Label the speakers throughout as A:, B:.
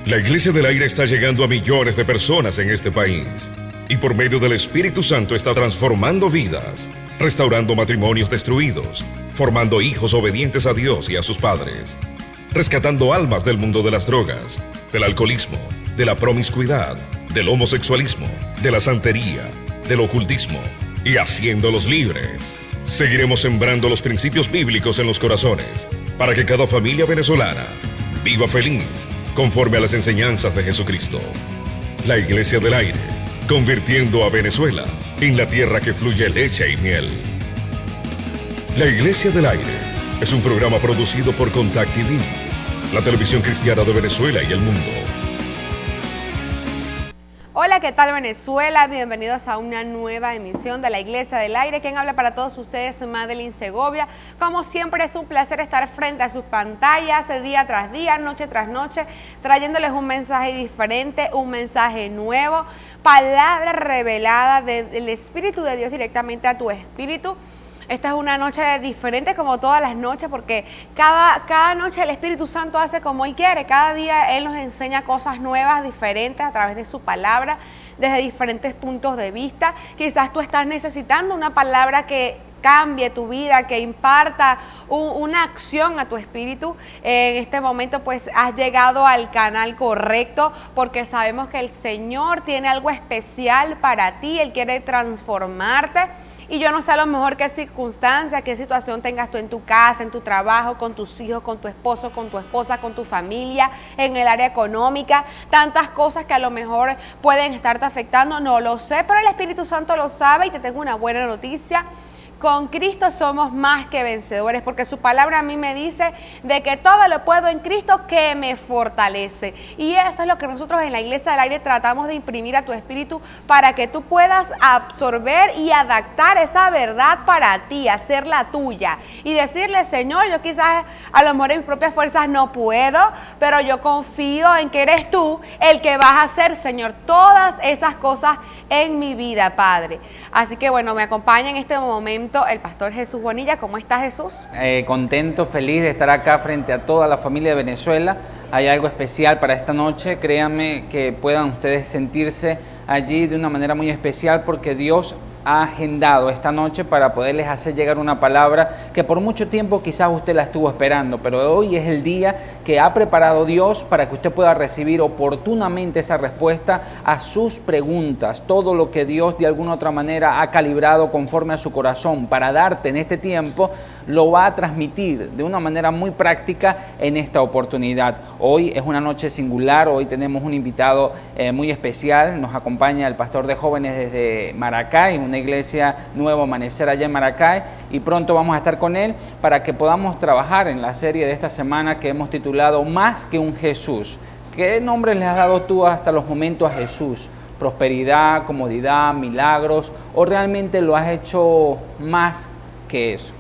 A: La Iglesia del Aire está llegando a millones de personas en este país y por medio del Espíritu Santo está transformando vidas, restaurando matrimonios destruidos, formando hijos obedientes a Dios y a sus padres, rescatando almas del mundo de las drogas, del alcoholismo, de la promiscuidad, del homosexualismo, de la santería, del ocultismo y haciéndolos libres. Seguiremos sembrando los principios bíblicos en los corazones para que cada familia venezolana viva feliz conforme a las enseñanzas de Jesucristo. La Iglesia del Aire, convirtiendo a Venezuela en la tierra que fluye leche y miel. La Iglesia del Aire es un programa producido por Contact TV, la televisión cristiana de Venezuela y el mundo.
B: Hola, ¿qué tal Venezuela? Bienvenidos a una nueva emisión de la Iglesia del Aire. Quien habla para todos ustedes, Madeline Segovia. Como siempre es un placer estar frente a sus pantallas día tras día, noche tras noche, trayéndoles un mensaje diferente, un mensaje nuevo, palabra revelada del Espíritu de Dios directamente a tu espíritu. Esta es una noche diferente como todas las noches porque cada noche el Espíritu Santo hace como Él quiere. Cada día Él nos enseña cosas nuevas, diferentes a través de su palabra, desde diferentes puntos de vista. Quizás tú estás necesitando una palabra que cambie tu vida, que imparta una acción a tu espíritu. En este momento pues has llegado al canal correcto porque sabemos que el Señor tiene algo especial para ti. Él quiere transformarte. Y yo no sé a lo mejor qué circunstancia, qué situación tengas tú en tu casa, en tu trabajo, con tus hijos, con tu esposo, con tu esposa, con tu familia, en el área económica, tantas cosas que a lo mejor pueden estarte afectando, no lo sé, pero el Espíritu Santo lo sabe y te tengo una buena noticia. Con Cristo somos más que vencedores, porque su palabra a mí me dice de que todo lo puedo en Cristo que me fortalece. Y eso es lo que nosotros en la Iglesia del Aire tratamos de imprimir a tu espíritu para que tú puedas absorber y adaptar esa verdad para ti, hacerla tuya. Y decirle, Señor, yo quizás a lo mejor en mis propias fuerzas no puedo, pero yo confío en que eres tú el que vas a hacer, Señor, todas esas cosas en mi vida, Padre. Así que bueno, me acompaña en este momento el pastor Jesús Bonilla. ¿Cómo está, Jesús?
C: Contento, feliz de estar acá frente a toda la familia de Venezuela. Hay algo especial para esta noche. Créanme que puedan ustedes sentirse allí de una manera muy especial porque Dios ha agendado esta noche para poderles hacer llegar una palabra que por mucho tiempo quizás usted la estuvo esperando, pero hoy es el día que ha preparado Dios para que usted pueda recibir oportunamente esa respuesta a sus preguntas, todo lo que Dios de alguna u otra manera ha calibrado conforme a su corazón para darte en este tiempo, lo va a transmitir de una manera muy práctica en esta oportunidad. Hoy es una noche singular, hoy tenemos un invitado muy especial, nos acompaña el pastor de jóvenes desde Maracay, una iglesia Nuevo Amanecer allá en Maracay, y pronto vamos a estar con él para que podamos trabajar en la serie de esta semana que hemos titulado Más que un Jesús. ¿Qué nombre le has dado tú hasta los momentos a Jesús? ¿Prosperidad, comodidad, milagros? ¿O realmente lo has hecho más que eso?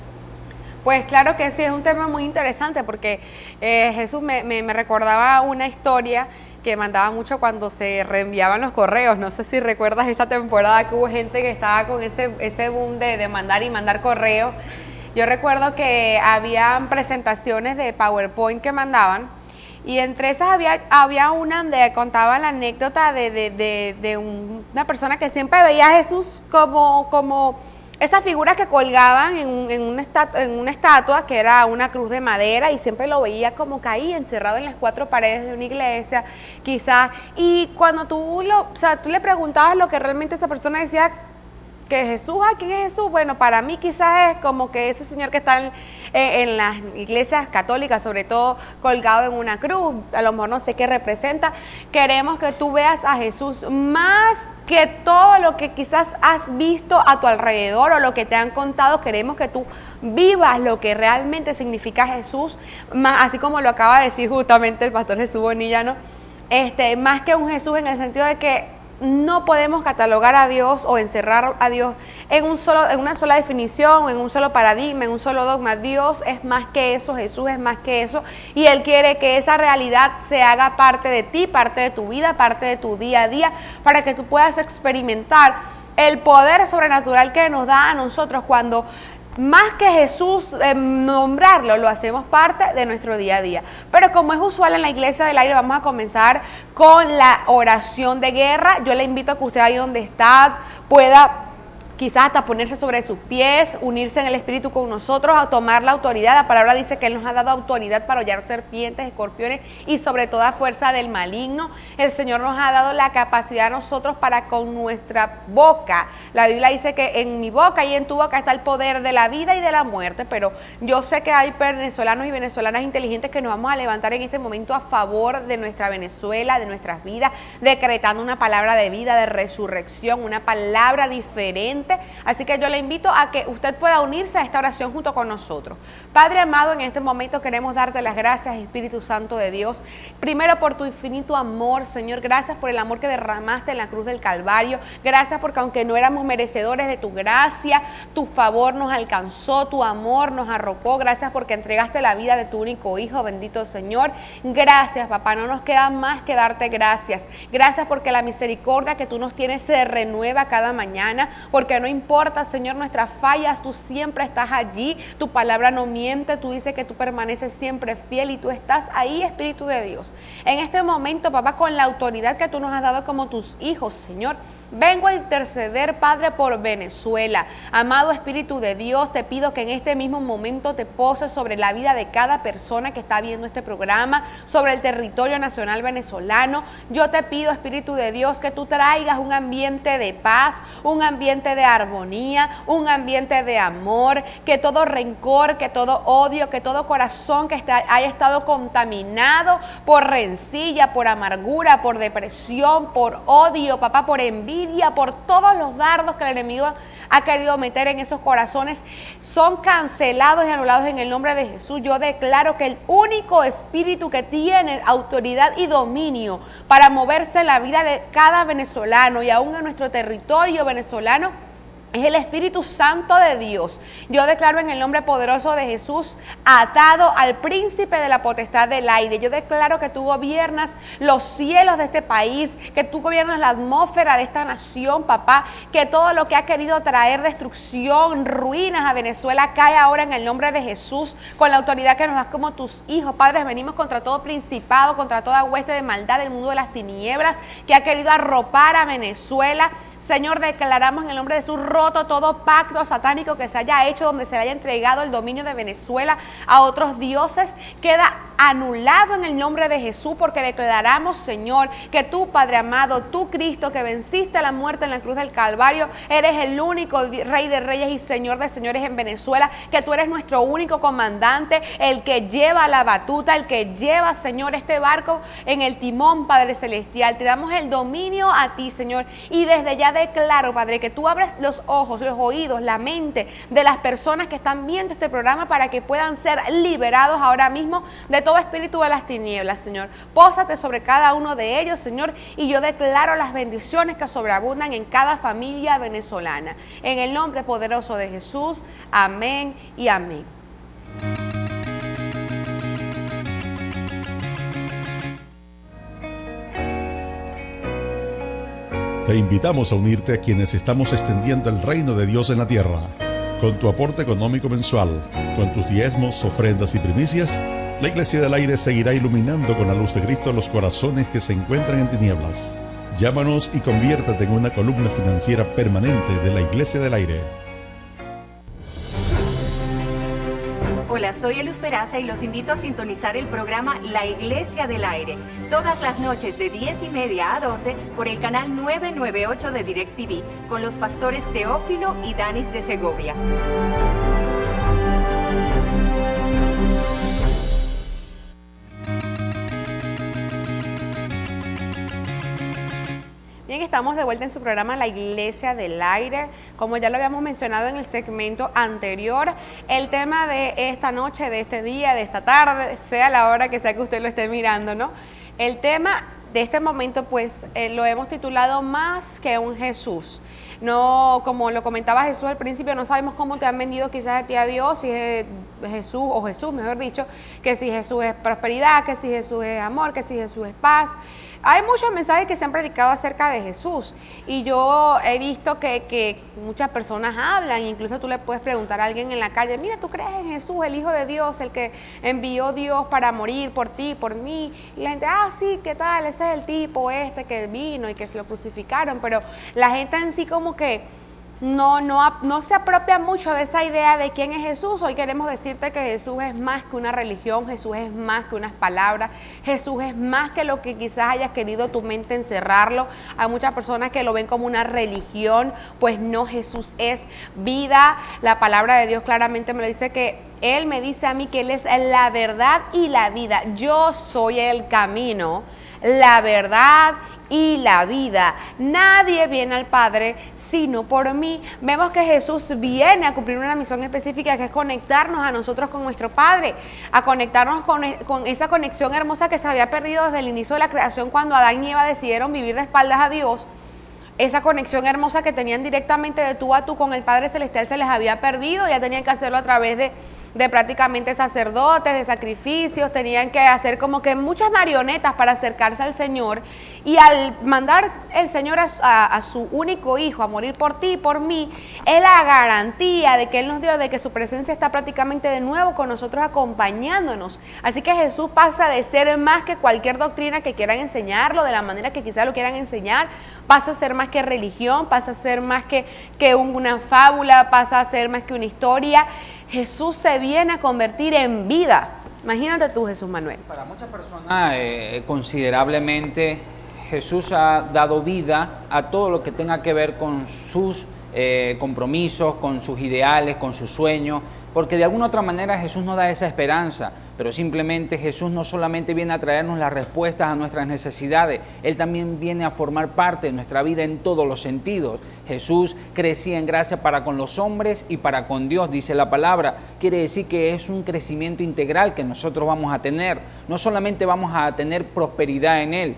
B: Pues claro que sí, es un tema muy interesante porque Jesús me recordaba una historia que mandaba mucho cuando se reenviaban los correos. No sé si recuerdas esa temporada que hubo gente que estaba con ese boom de mandar y mandar correos. Yo recuerdo que habían presentaciones de PowerPoint que mandaban y entre esas había una donde contaban la anécdota de una persona que siempre veía a Jesús como esas figuras que colgaban en una estatua que era una cruz de madera y siempre lo veía como caía encerrado en las cuatro paredes de una iglesia, quizás. Y cuando tú le preguntabas lo que realmente esa persona decía, que Jesús, ¿quién es Jesús? Bueno, para mí quizás es como que ese señor que está en las iglesias católicas, sobre todo colgado en una cruz, a lo mejor no sé qué representa. Queremos que tú veas a Jesús más que todo lo que quizás has visto a tu alrededor o lo que te han contado. Queremos que tú vivas lo que realmente significa Jesús, más, así como lo acaba de decir justamente el pastor Jesús Bonilla, ¿no? Más que un Jesús en el sentido de que no podemos catalogar a Dios o encerrar a Dios en una sola definición, en un solo paradigma, en un solo dogma. Dios es más que eso, Jesús es más que eso, y Él quiere que esa realidad se haga parte de ti, parte de tu vida, parte de tu día a día, para que tú puedas experimentar el poder sobrenatural que nos da a nosotros cuando más que Jesús nombrarlo, lo hacemos parte de nuestro día a día. Pero como es usual en la Iglesia del Aire, vamos a comenzar con la oración de guerra. Yo le invito a que usted ahí donde está pueda quizás hasta ponerse sobre sus pies, unirse en el Espíritu con nosotros, a tomar la autoridad. La palabra dice que Él nos ha dado autoridad para hollar serpientes, escorpiones y sobre toda fuerza del maligno. El Señor nos ha dado la capacidad a nosotros para con nuestra boca. La Biblia dice que en mi boca y en tu boca está el poder de la vida y de la muerte, pero yo sé que hay venezolanos y venezolanas inteligentes que nos vamos a levantar en este momento a favor de nuestra Venezuela, de nuestras vidas, decretando una palabra de vida, de resurrección, una palabra diferente. Así que yo le invito a que usted pueda unirse a esta oración junto con nosotros. Padre amado, en este momento queremos darte las gracias, Espíritu Santo de Dios, primero por tu infinito amor, Señor. Gracias por el amor que derramaste en la cruz del Calvario. Gracias porque aunque no éramos merecedores de tu gracia, tu favor nos alcanzó, tu amor nos arropó. Gracias porque entregaste la vida de tu único Hijo, bendito Señor. Gracias, papá, no nos queda más que darte gracias. Gracias porque la misericordia que tú nos tienes se renueva cada mañana, porque no importa, Señor, nuestras fallas, tú siempre estás allí, tu palabra no miente, tú dices que tú permaneces siempre fiel y tú estás ahí, Espíritu de Dios. En este momento, papá, con la autoridad que tú nos has dado como tus hijos, Señor, vengo a interceder, Padre, por Venezuela. Amado Espíritu de Dios, te pido que en este mismo momento te poses sobre la vida de cada persona que está viendo este programa, sobre el territorio nacional venezolano. Yo te pido, Espíritu de Dios, que tú traigas un ambiente de paz, un ambiente de armonía, un ambiente de amor, que todo rencor, que todo odio, que todo corazón que haya estado contaminado por rencilla, por amargura, por depresión, por odio, papá, por envidia, por todos los dardos que el enemigo ha querido meter en esos corazones, son cancelados y anulados en el nombre de Jesús. Yo declaro que el único espíritu que tiene autoridad y dominio para moverse en la vida de cada venezolano y aún en nuestro territorio venezolano es el Espíritu Santo de Dios. Yo declaro en el nombre poderoso de Jesús, atado al príncipe de la potestad del aire. Yo declaro que tú gobiernas los cielos de este país, que tú gobiernas la atmósfera de esta nación, papá, que todo lo que ha querido traer destrucción, ruinas a Venezuela, cae ahora en el nombre de Jesús, con la autoridad que nos das como tus hijos. Padres, venimos contra todo principado, contra toda hueste de maldad del mundo de las tinieblas, que ha querido arropar a Venezuela. Señor, declaramos en el nombre de Jesús roto todo pacto satánico que se haya hecho donde se le haya entregado el dominio de Venezuela a otros dioses. Queda anulado en el nombre de Jesús, porque declaramos, Señor, que tú, Padre amado, tú, Cristo, que venciste la muerte en la cruz del Calvario, eres el único Rey de Reyes y Señor de Señores en Venezuela, que tú eres nuestro único comandante, el que lleva la batuta, el que lleva, Señor, este barco en el timón, Padre Celestial. Te damos el dominio a ti, Señor, y desde ya declaro, Padre, que tú abres los ojos, los oídos, la mente de las personas que están viendo este programa para que puedan ser liberados ahora mismo de todo espíritu de las tinieblas, Señor. Pósate sobre cada uno de ellos, Señor, y yo declaro las bendiciones que sobreabundan en cada familia venezolana. En el nombre poderoso de Jesús, amén y amén.
D: Te invitamos a unirte a quienes estamos extendiendo el reino de Dios en la tierra. Con tu aporte económico mensual, con tus diezmos, ofrendas y primicias, la Iglesia del Aire seguirá iluminando con la luz de Cristo los corazones que se encuentran en tinieblas. Llámanos y conviértete en una columna financiera permanente de la Iglesia del Aire.
E: Hola, soy Elus Peraza y los invito a sintonizar el programa La Iglesia del Aire, todas las noches de 10:30 a 12 por el canal 998 de DirecTV, con los pastores Teófilo y Danis de Segovia.
B: Bien, estamos de vuelta en su programa La Iglesia del Aire. Como ya lo habíamos mencionado en el segmento anterior, el tema de esta noche, de este día, de esta tarde, sea la hora que sea que usted lo esté mirando, ¿no? El tema de este momento, pues, lo hemos titulado Más que un Jesús. No, como lo comentaba Jesús al principio, no sabemos cómo te han vendido quizás a ti a Dios, si es Jesús, o Jesús, mejor dicho, que si Jesús es prosperidad, que si Jesús es amor, que si Jesús es paz. Hay muchos mensajes que se han predicado acerca de Jesús y yo he visto que muchas personas hablan, incluso tú le puedes preguntar a alguien en la calle, mira, ¿tú crees en Jesús, el Hijo de Dios, el que envió Dios para morir por ti, por mí? Y la gente, sí, ¿qué tal? Ese es el tipo que vino y que se lo crucificaron, pero la gente en sí como que no se apropia mucho de esa idea de quién es Jesús. Hoy queremos decirte que Jesús es más que una religión, Jesús es más que unas palabras, Jesús es más que lo que quizás hayas querido tu mente encerrarlo. Hay muchas personas que lo ven como una religión, pues no, Jesús es vida. La palabra de Dios claramente me lo dice, que Él me dice a mí que Él es la verdad y la vida. Yo soy el camino, la verdad y la vida. Nadie viene al Padre sino por mí. Vemos que Jesús viene a cumplir una misión específica, que es conectarnos a nosotros con nuestro Padre, a conectarnos con esa conexión hermosa que se había perdido desde el inicio de la creación, cuando Adán y Eva decidieron vivir de espaldas a Dios. Esa conexión hermosa que tenían directamente de tú a tú con el Padre Celestial se les había perdido. Ya tenían que hacerlo a través de prácticamente sacerdotes, de sacrificios, tenían que hacer como que muchas marionetas para acercarse al Señor. Y al mandar el Señor a su único Hijo a morir por ti y por mí, es la garantía de que Él nos dio, de que su presencia está prácticamente de nuevo con nosotros, acompañándonos. Así que Jesús pasa de ser más que cualquier doctrina que quieran enseñarlo, de la manera que quizás lo quieran enseñar, pasa a ser más que religión, pasa a ser más que una fábula, pasa a ser más que una historia. Jesús se viene a convertir en vida. Imagínate tú, Jesús Manuel.
C: Para muchas personas, considerablemente, Jesús ha dado vida a todo lo que tenga que ver con sus compromisos, con sus ideales, con sus sueños, porque de alguna otra manera Jesús nos da esa esperanza, pero simplemente Jesús no solamente viene a traernos las respuestas a nuestras necesidades, Él también viene a formar parte de nuestra vida en todos los sentidos. Jesús crecía en gracia para con los hombres y para con Dios, dice la palabra. Quiere decir que es un crecimiento integral que nosotros vamos a tener. No solamente vamos a tener prosperidad en Él,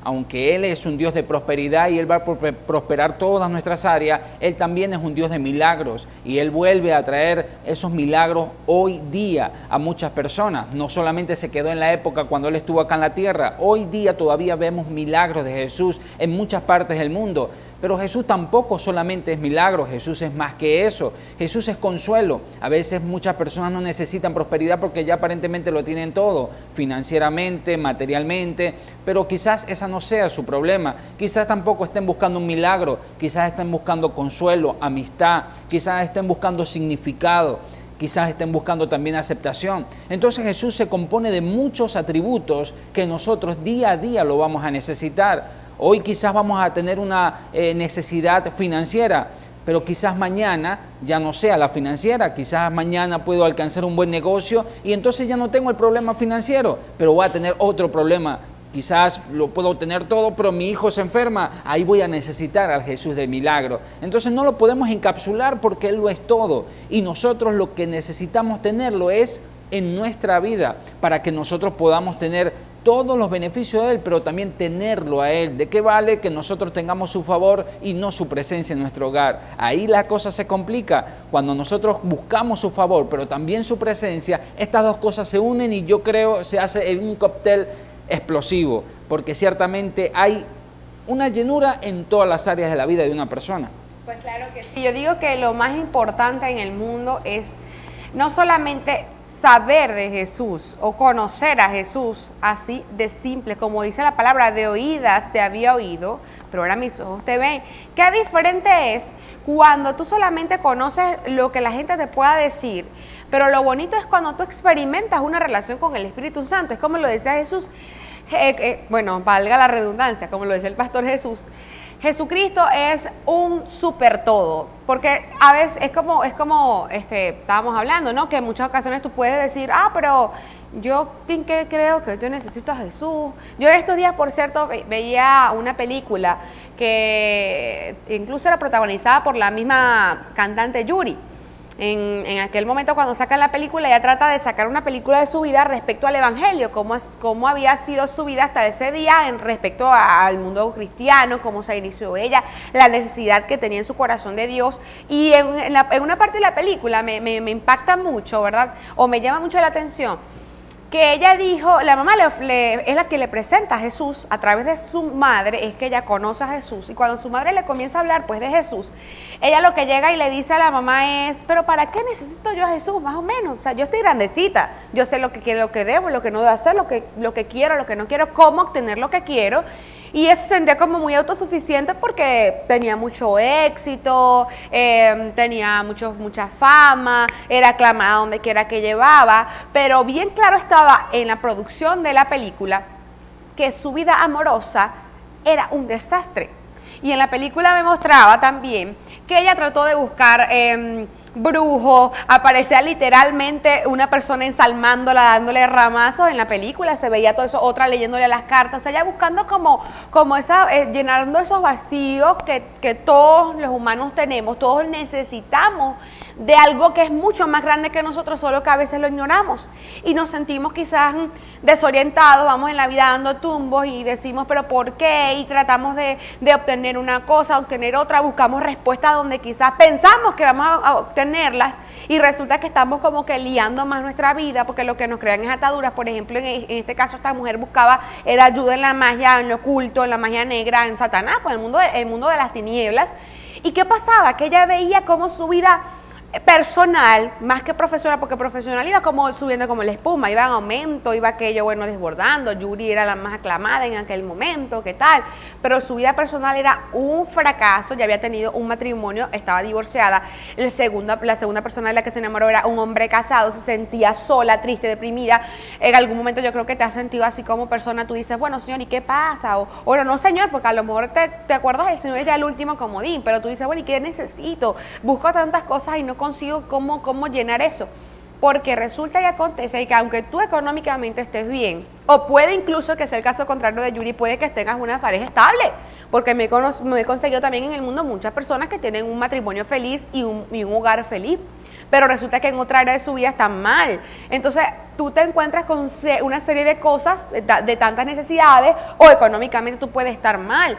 C: aunque Él es un Dios de prosperidad y Él va a prosperar todas nuestras áreas, Él también es un Dios de milagros y Él vuelve a traer esos milagros hoy día a muchas personas. No solamente se quedó en la época cuando Él estuvo acá en la tierra, hoy día todavía vemos milagros de Jesús en muchas partes del mundo. Pero Jesús tampoco solamente es milagro, Jesús es más que eso. Jesús es consuelo. A veces muchas personas no necesitan prosperidad porque ya aparentemente lo tienen todo, financieramente, materialmente, pero quizás esa no sea su problema. Quizás tampoco estén buscando un milagro, quizás estén buscando consuelo, amistad, quizás estén buscando significado, quizás estén buscando también aceptación. Entonces Jesús se compone de muchos atributos que nosotros día a día lo vamos a necesitar. Hoy quizás vamos a tener una necesidad financiera, pero quizás mañana ya no sea la financiera, quizás mañana puedo alcanzar un buen negocio y entonces ya no tengo el problema financiero, pero voy a tener otro problema. Quizás lo puedo tener todo, pero mi hijo se enferma, ahí voy a necesitar al Jesús del milagro. Entonces no lo podemos encapsular porque Él lo es todo y nosotros lo que necesitamos tenerlo es en nuestra vida para que nosotros podamos tener todos los beneficios de Él, pero también tenerlo a Él. ¿De qué vale que nosotros tengamos su favor y no su presencia en nuestro hogar? Ahí la cosa se complica. Cuando nosotros buscamos su favor, pero también su presencia, estas dos cosas se unen y yo creo se hace en un cóctel explosivo, porque ciertamente hay una llenura en todas las áreas de la vida de una persona.
B: Pues claro que sí. Yo digo que lo más importante en el mundo es no solamente saber de Jesús o conocer a Jesús, así de simple, como dice la palabra, de oídas te había oído, pero ahora mis ojos te ven. Qué diferente es cuando tú solamente conoces lo que la gente te pueda decir, pero lo bonito es cuando tú experimentas una relación con el Espíritu Santo. Es como lo decía Jesús, bueno, valga la redundancia, como lo decía el pastor Jesús. Jesucristo es un super todo, porque a veces es como estábamos hablando, ¿no? Que en muchas ocasiones tú puedes decir, pero yo creo que yo necesito a Jesús. Yo estos días, por cierto, veía una película que incluso era protagonizada por la misma cantante Yuri. en aquel momento cuando sacan la película, ella trata de sacar una película de su vida respecto al evangelio, cómo había sido su vida hasta ese día en respecto al mundo cristiano, cómo se inició ella, la necesidad que tenía en su corazón de Dios. Y en una parte de la película me impacta mucho, ¿verdad? O me llama mucho la atención que ella dijo, la mamá es la que le presenta a Jesús a través de su madre, es que ella conoce a Jesús, y cuando su madre le comienza a hablar pues de Jesús, ella lo que llega y le dice a la mamá es, pero ¿para qué necesito yo a Jesús? Más o menos, o sea, yo estoy grandecita, yo sé lo que quiero, lo que debo, lo que no debo hacer, lo que quiero, lo que no quiero, cómo obtener lo que quiero. Y ella se sentía como muy autosuficiente porque tenía mucho éxito, tenía mucha fama, era aclamada donde quiera que llevaba, pero bien claro estaba en la producción de la película que su vida amorosa era un desastre. Y en la película me mostraba también que ella trató de buscar brujo, aparecía literalmente una persona ensalmándola, dándole ramazos en la película, se veía todo eso, otra leyéndole las cartas, o sea, ella buscando como esa, llenando esos vacíos que todos los humanos tenemos, todos necesitamos de algo que es mucho más grande que nosotros, solo que a veces lo ignoramos y nos sentimos quizás desorientados, vamos en la vida dando tumbos y decimos, pero ¿por qué? Y tratamos de obtener una cosa, obtener otra, buscamos respuestas donde quizás pensamos que vamos a obtenerlas y resulta que estamos como que liando más nuestra vida porque lo que nos crean es ataduras. Por ejemplo, en este caso esta mujer buscaba era ayuda en la magia, en lo oculto, en la magia negra, en Satanás, pues el mundo de las tinieblas. ¿Y qué pasaba? Que ella veía cómo su vida personal, más que profesional, porque profesional iba como subiendo como la espuma, iba en aumento, iba aquello, bueno, desbordando, Yuri era la más aclamada en aquel momento, ¿qué tal? Pero su vida personal era un fracaso, ya había tenido un matrimonio, estaba divorciada, la segunda persona de la que se enamoró era un hombre casado, se sentía sola, triste, deprimida, en algún momento yo creo que te has sentido así como persona, tú dices, bueno, señor, ¿y qué pasa? O no, señor, porque a lo mejor te acuerdas, el señor es ya el último comodín, pero tú dices, bueno, ¿y qué necesito? Busco tantas cosas y no consigo cómo llenar eso, porque resulta y acontece que aunque tú económicamente estés bien, o puede incluso que sea el caso contrario de Yuri, puede que tengas una pareja estable, porque me he conseguido también en el mundo muchas personas que tienen un matrimonio feliz y un hogar feliz, pero resulta que en otra área de su vida están mal. Entonces tú te encuentras con una serie de cosas, de tantas necesidades, o económicamente tú puedes estar mal.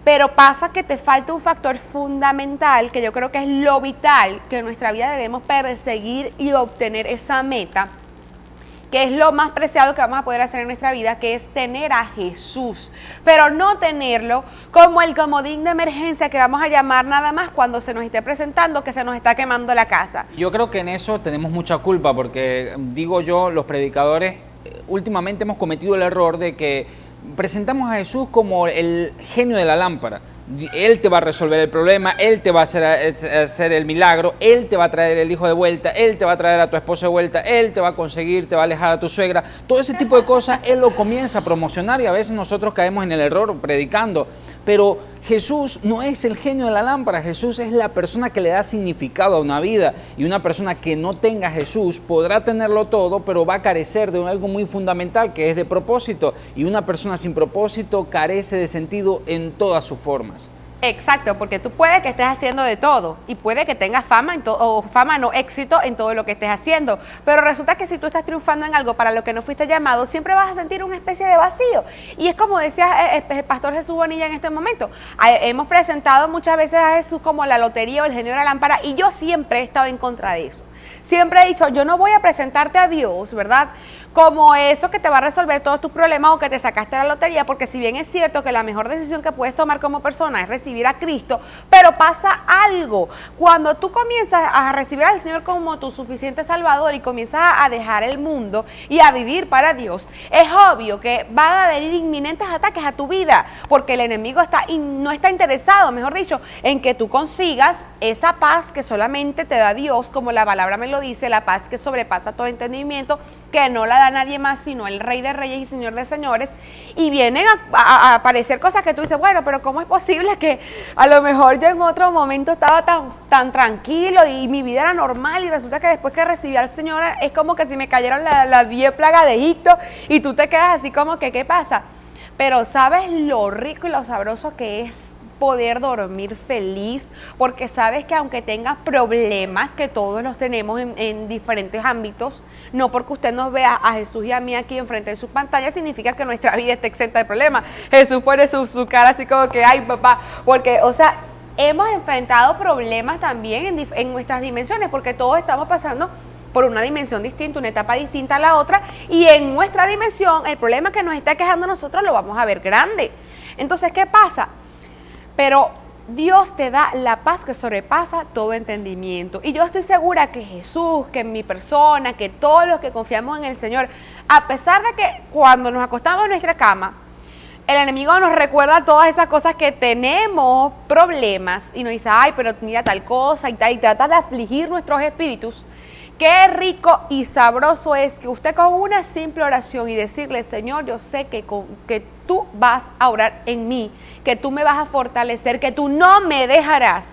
B: Pero pasa que te falta un factor fundamental, que yo creo que es lo vital, que en nuestra vida debemos perseguir y obtener esa meta, que es lo más preciado que vamos a poder hacer en nuestra vida, que es tener a Jesús. Pero no tenerlo como el comodín de emergencia que vamos a llamar nada más cuando se nos esté presentando que se nos está quemando la casa.
C: Yo creo que en eso tenemos mucha culpa, porque digo yo, los predicadores últimamente hemos cometido el error de que presentamos a Jesús como el genio de la lámpara. Él te va a resolver el problema, Él te va a hacer el milagro, Él te va a traer el hijo de vuelta, Él te va a traer a tu esposo de vuelta, Él te va a conseguir, te va a alejar a tu suegra. Todo ese tipo de cosas Él lo comienza a promocionar y a veces nosotros caemos en el error predicando. Pero Jesús no es el genio de la lámpara, Jesús es la persona que le da significado a una vida, y una persona que no tenga a Jesús podrá tenerlo todo, pero va a carecer de algo muy fundamental, que es de propósito, y una persona sin propósito carece de sentido en todas sus formas.
B: Exacto, porque tú puedes que estés haciendo de todo y puede que tengas fama o fama no éxito en todo lo que estés haciendo, pero resulta que si tú estás triunfando en algo para lo que no fuiste llamado, siempre vas a sentir una especie de vacío. Y es como decía el pastor Jesús Bonilla en este momento, hemos presentado muchas veces a Jesús como la lotería o el genio de la lámpara, y yo siempre he estado en contra de eso. Siempre he dicho, yo no voy a presentarte a Dios, ¿verdad?, como eso que te va a resolver todos tus problemas o que te sacaste la lotería, porque si bien es cierto que la mejor decisión que puedes tomar como persona es recibir a Cristo, pero pasa algo. Cuando tú comienzas a recibir al Señor como tu suficiente Salvador y comienzas a dejar el mundo y a vivir para Dios, es obvio que van a venir inminentes ataques a tu vida, porque el enemigo no está interesado, mejor dicho, en que tú consigas esa paz que solamente te da Dios, como la palabra me lo dice, la paz que sobrepasa todo entendimiento, que no la da nadie más sino el Rey de Reyes y Señor de Señores, y vienen a aparecer cosas que tú dices, bueno, pero ¿cómo es posible que a lo mejor yo en otro momento estaba tan tranquilo y mi vida era normal, y resulta que después que recibí al Señor es como que si me cayeron las 10 plagas de Egipto, y tú te quedas así como que ¿qué pasa? Pero ¿sabes lo rico y lo sabroso que es poder dormir feliz, porque sabes que aunque tengas problemas, que todos los tenemos en diferentes ámbitos, no porque usted nos vea a Jesús y a mí aquí enfrente de su pantalla, significa que nuestra vida esté exenta de problemas. Jesús pone su cara así como que, ay papá, porque, o sea, hemos enfrentado problemas también en nuestras dimensiones, porque todos estamos pasando por una dimensión distinta, una etapa distinta a la otra, y en nuestra dimensión el problema que nos está quejando a nosotros lo vamos a ver grande. Entonces, ¿qué pasa? Pero Dios te da la paz que sobrepasa todo entendimiento, y yo estoy segura que Jesús, que mi persona, que todos los que confiamos en el Señor, a pesar de que cuando nos acostamos en nuestra cama, el enemigo nos recuerda todas esas cosas que tenemos problemas y nos dice, ay, pero mira tal cosa y tal, y trata de afligir nuestros espíritus. Qué rico y sabroso es que usted con una simple oración y decirle, Señor, yo sé que tú vas a orar en mí, que tú me vas a fortalecer, que tú no me dejarás.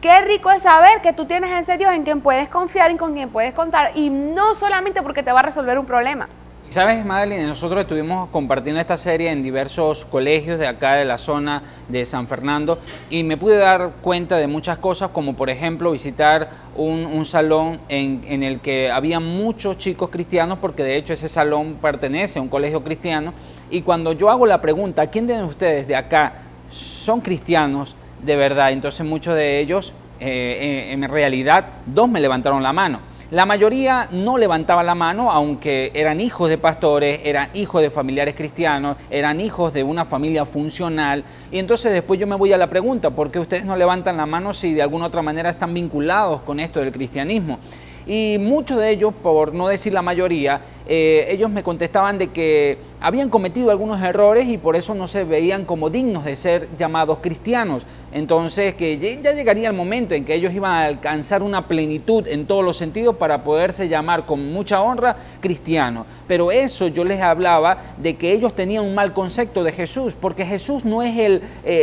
B: Qué rico es saber que tú tienes ese Dios en quien puedes confiar y con quien puedes contar, y no solamente porque te va a resolver un problema.
C: ¿Sabes, Madeline? Nosotros estuvimos compartiendo esta serie en diversos colegios de acá de la zona de San Fernando, y me pude dar cuenta de muchas cosas, como por ejemplo visitar un salón en el que había muchos chicos cristianos, porque de hecho ese salón pertenece a un colegio cristiano, y cuando yo hago la pregunta, ¿quién de ustedes de acá son cristianos de verdad? Entonces muchos de ellos, en realidad, 2 me levantaron la mano. La mayoría no levantaba la mano, aunque eran hijos de pastores, eran hijos de familiares cristianos, eran hijos de una familia funcional. Y entonces después yo me voy a la pregunta, ¿por qué ustedes no levantan la mano si de alguna otra manera están vinculados con esto del cristianismo? Y muchos de ellos, por no decir la mayoría, ellos me contestaban de que habían cometido algunos errores y por eso no se veían como dignos de ser llamados cristianos. Entonces, que ya llegaría el momento en que ellos iban a alcanzar una plenitud en todos los sentidos para poderse llamar con mucha honra cristianos. Pero eso yo les hablaba de que ellos tenían un mal concepto de Jesús, porque Jesús no es el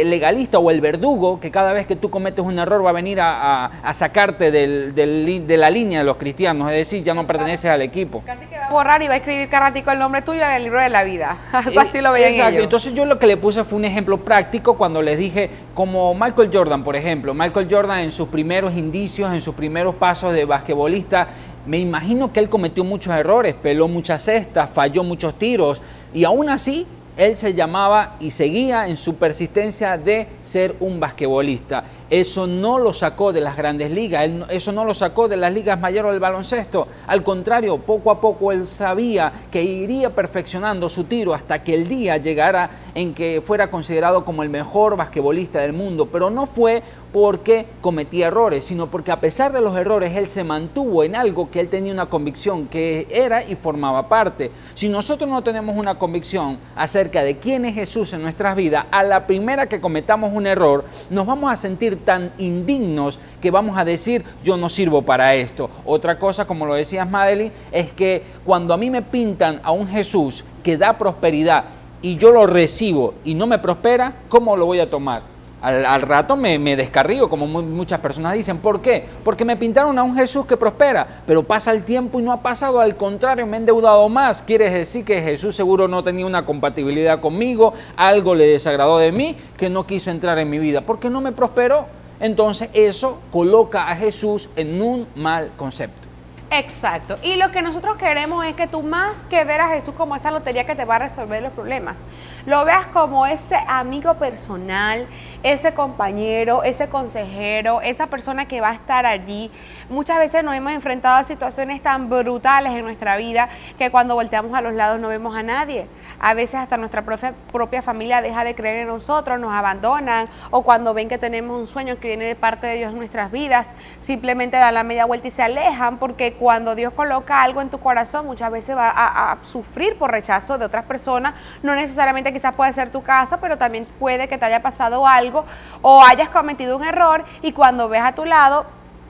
C: legalista o el verdugo que cada vez que tú cometes un error va a venir a sacarte de la línea de los cristianos, es decir, ya no perteneces al equipo.
B: Casi que va a borrar y va a escribir cada ratico el nombre tuyo en el libro de la vida. Algo así lo veían
C: Exacto.
B: ellos.
C: Entonces yo lo que le puse fue un ejemplo práctico cuando les dije, como Michael Jordan, por ejemplo. Michael Jordan en sus primeros indicios, en sus primeros pasos de basquetbolista, me imagino que él cometió muchos errores, peló muchas cestas, falló muchos tiros, y aún así él se llamaba y seguía en su persistencia de ser un basquetbolista. Eso no lo sacó de las grandes ligas, eso no lo sacó de las ligas mayores del baloncesto. Al contrario, poco a poco él sabía que iría perfeccionando su tiro hasta que el día llegara en que fuera considerado como el mejor basquetbolista del mundo. Pero no fue porque cometía errores, sino porque a pesar de los errores él se mantuvo en algo que él tenía una convicción que era y formaba parte. Si nosotros no tenemos una convicción acerca de quién es Jesús en nuestras vidas, a la primera que cometamos un error nos vamos a sentir tan indignos que vamos a decir, yo no sirvo para esto. Otra cosa, como lo decías, Madeline, es que cuando a mí me pintan a un Jesús que da prosperidad y yo lo recibo y no me prospera, ¿cómo lo voy a tomar? Al rato me descarrío, como muchas personas dicen. ¿Por qué? Porque me pintaron a un Jesús que prospera, pero pasa el tiempo y no ha pasado, al contrario, me he endeudado más. Quiere decir que Jesús seguro no tenía una compatibilidad conmigo, algo le desagradó de mí, que no quiso entrar en mi vida, porque no me prosperó. Entonces eso coloca a Jesús en un mal concepto.
B: Exacto. Y lo que nosotros queremos es que tú, más que ver a Jesús como esa lotería que te va a resolver los problemas, lo veas como ese amigo personal, ese compañero, ese consejero, esa persona que va a estar allí. Muchas veces nos hemos enfrentado a situaciones tan brutales en nuestra vida que cuando volteamos a los lados no vemos a nadie. A veces hasta nuestra propia familia deja de creer en nosotros, nos abandonan, o cuando ven que tenemos un sueño que viene de parte de Dios en nuestras vidas, simplemente dan la media vuelta y se alejan, porque cuando Dios coloca algo en tu corazón, muchas veces va a sufrir por rechazo de otras personas. No necesariamente quizás puede ser tu caso, pero también puede que te haya pasado algo o hayas cometido un error, y cuando ves a tu lado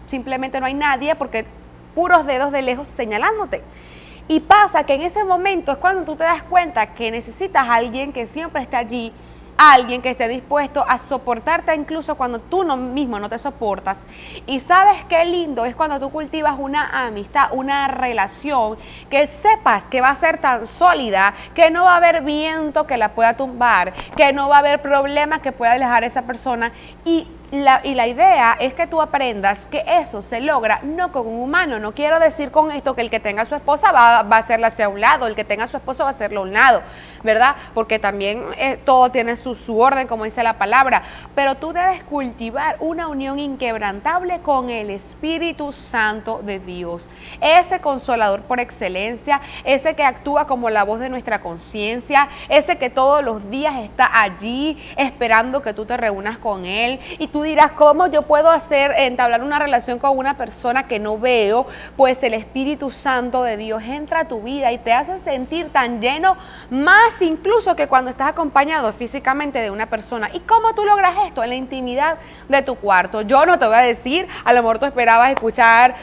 B: simplemente no hay nadie, porque puros dedos de lejos señalándote. Y pasa que en ese momento es cuando tú te das cuenta que necesitas a alguien que siempre esté allí alguien que esté dispuesto a soportarte incluso cuando tú mismo no te soportas. Y sabes qué lindo es cuando tú cultivas una amistad, una relación que sepas que va a ser tan sólida que no va a haber viento que la pueda tumbar, que no va a haber problema que pueda alejar a esa persona. Y la idea es que tú aprendas que eso se logra no con un humano. No quiero decir con esto que el que tenga a su esposa va a hacerla hacia un lado, el que tenga a su esposo va a hacerlo a un lado, ¿verdad? Porque también todo tiene su orden, como dice la palabra. Pero tú debes cultivar una unión inquebrantable con el Espíritu Santo de Dios. Ese consolador por excelencia, ese que actúa como la voz de nuestra conciencia, ese que todos los días está allí esperando que tú te reúnas con Él. Y tú dirás, ¿cómo yo puedo entablar una relación con una persona que no veo? Pues el Espíritu Santo de Dios entra a tu vida y te hace sentir tan lleno, más incluso que cuando estás acompañado físicamente de una persona. ¿Y cómo tú logras esto? En la intimidad de tu cuarto. Yo no te voy a decir, a lo mejor tú esperabas escuchar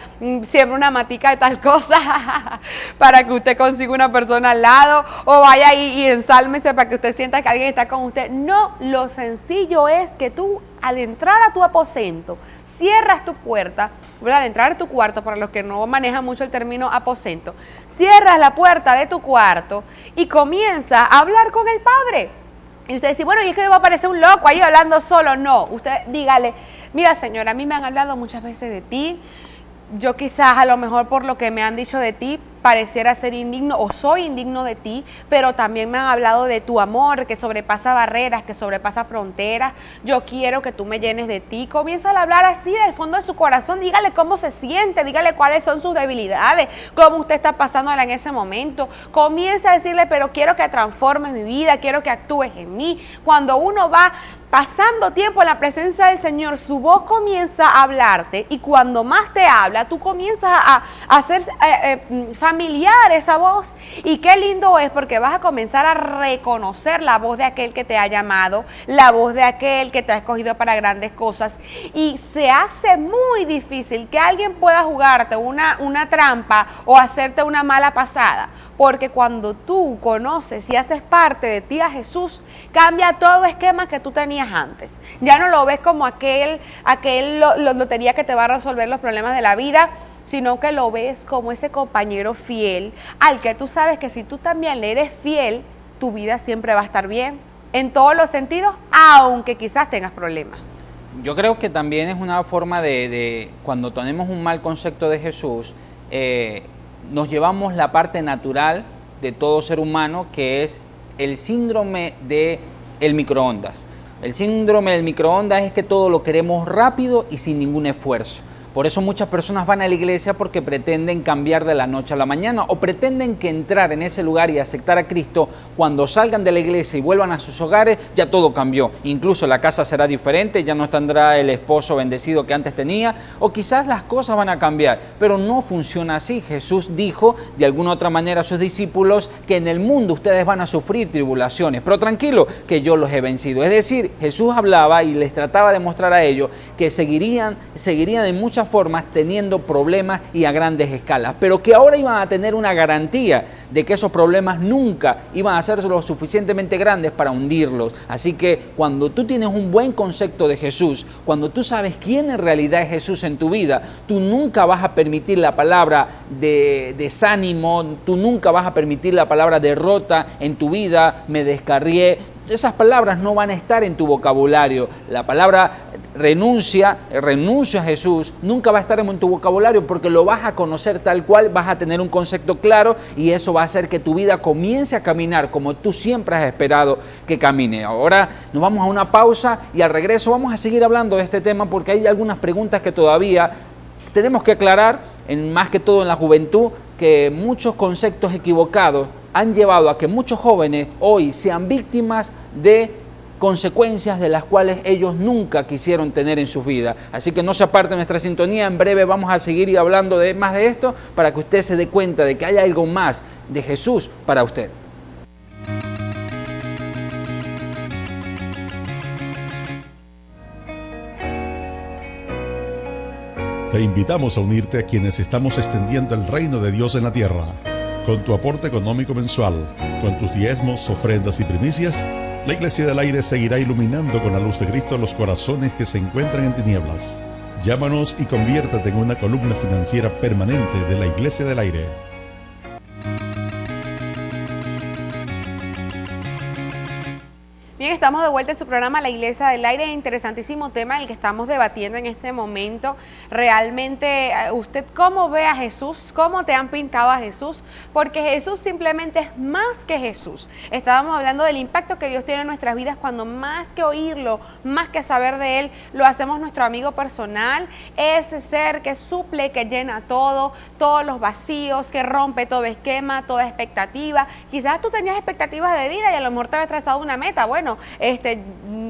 B: siempre una matica de tal cosa para que usted consiga una persona al lado, o vaya y ensálmese para que usted sienta que alguien está con usted. No, lo sencillo es que tú, al entrar a tu aposento, cierras tu puerta, ¿verdad? Al entrar a tu cuarto, para los que no manejan mucho el término aposento, cierras la puerta de tu cuarto y comienzas a hablar con el Padre. Y usted dice, bueno, y es que me va a parecer un loco ahí hablando solo. No, usted dígale, mira, señora, a mí me han hablado muchas veces de ti. Yo quizás a lo mejor por lo que me han dicho de ti pareciera ser indigno o soy indigno de ti, pero también me han hablado de tu amor que sobrepasa barreras, que sobrepasa fronteras. Yo quiero que tú me llenes de ti. Comienza a hablar así del fondo de su corazón. Dígale cómo se siente, dígale cuáles son sus debilidades, cómo usted está pasándola en ese momento. Comienza a decirle, pero quiero que transformes mi vida, quiero que actúes en mí. Cuando uno va pasando tiempo en la presencia del Señor, su voz comienza a hablarte, y cuando más te habla, tú comienzas a hacer familiar esa voz. Y qué lindo es, porque vas a comenzar a reconocer la voz de aquel que te ha llamado, la voz de aquel que te ha escogido para grandes cosas. Y se hace muy difícil que alguien pueda jugarte una trampa o hacerte una mala pasada, porque cuando tú conoces y haces parte de ti a Jesús, cambia todo esquema que tú tenías antes. Ya no lo ves como aquel lotería que te va a resolver los problemas de la vida, sino que lo ves como ese compañero fiel al que tú sabes que si tú también le eres fiel, tu vida siempre va a estar bien, en todos los sentidos, aunque quizás tengas problemas.
C: Yo creo que también es una forma de cuando tenemos un mal concepto de Jesús, nos llevamos la parte natural de todo ser humano, que es el síndrome del microondas. El síndrome del microondas es que todo lo queremos rápido y sin ningún esfuerzo. Por eso muchas personas van a la iglesia, porque pretenden cambiar de la noche a la mañana, o pretenden que entrar en ese lugar y aceptar a Cristo, cuando salgan de la iglesia y vuelvan a sus hogares, ya todo cambió. Incluso la casa será diferente, ya no tendrá el esposo bendecido que antes tenía, o quizás las cosas van a cambiar, pero no funciona así. Jesús dijo de alguna otra manera a sus discípulos que en el mundo ustedes van a sufrir tribulaciones, pero tranquilo, que yo los he vencido. Es decir, Jesús hablaba y les trataba de mostrar a ellos que seguirían en muchas formas teniendo problemas y a grandes escalas, pero que ahora iban a tener una garantía de que esos problemas nunca iban a ser lo suficientemente grandes para hundirlos. Así que cuando tú tienes un buen concepto de Jesús, cuando tú sabes quién en realidad es Jesús en tu vida, tú nunca vas a permitir la palabra de desánimo, tú nunca vas a permitir la palabra derrota en tu vida, me descarrié. Esas palabras no van a estar en tu vocabulario. La palabra renuncio a Jesús, nunca va a estar en tu vocabulario, porque lo vas a conocer tal cual, vas a tener un concepto claro, y eso va a hacer que tu vida comience a caminar como tú siempre has esperado que camine. Ahora nos vamos a una pausa y al regreso vamos a seguir hablando de este tema, porque hay algunas preguntas que todavía tenemos que aclarar, más que todo en la juventud, que muchos conceptos equivocados han llevado a que muchos jóvenes hoy sean víctimas de consecuencias de las cuales ellos nunca quisieron tener en sus vidas. Así que no se aparte de nuestra sintonía. En breve vamos a seguir hablando más de esto, para que usted se dé cuenta de que hay algo más de Jesús para usted.
D: Te invitamos a unirte a quienes estamos extendiendo el reino de Dios en la tierra. Con tu aporte económico mensual, con tus diezmos, ofrendas y primicias, La Iglesia del Aire seguirá iluminando con la luz de Cristo los corazones que se encuentran en tinieblas. Llámanos y conviértete en una columna financiera permanente de la Iglesia del Aire.
B: Bien, estamos de vuelta en su programa La Iglesia del Aire, interesantísimo tema el que estamos debatiendo en este momento. Realmente, ¿usted cómo ve a Jesús? ¿Cómo te han pintado a Jesús? Porque Jesús simplemente es más que Jesús. Estábamos hablando del impacto que Dios tiene en nuestras vidas cuando más que oírlo, más que saber de Él, lo hacemos nuestro amigo personal, ese ser que suple, que llena todo, todos los vacíos, que rompe todo esquema, toda expectativa. Quizás tú tenías expectativas de vida y a lo mejor te habías trazado una meta. Bueno,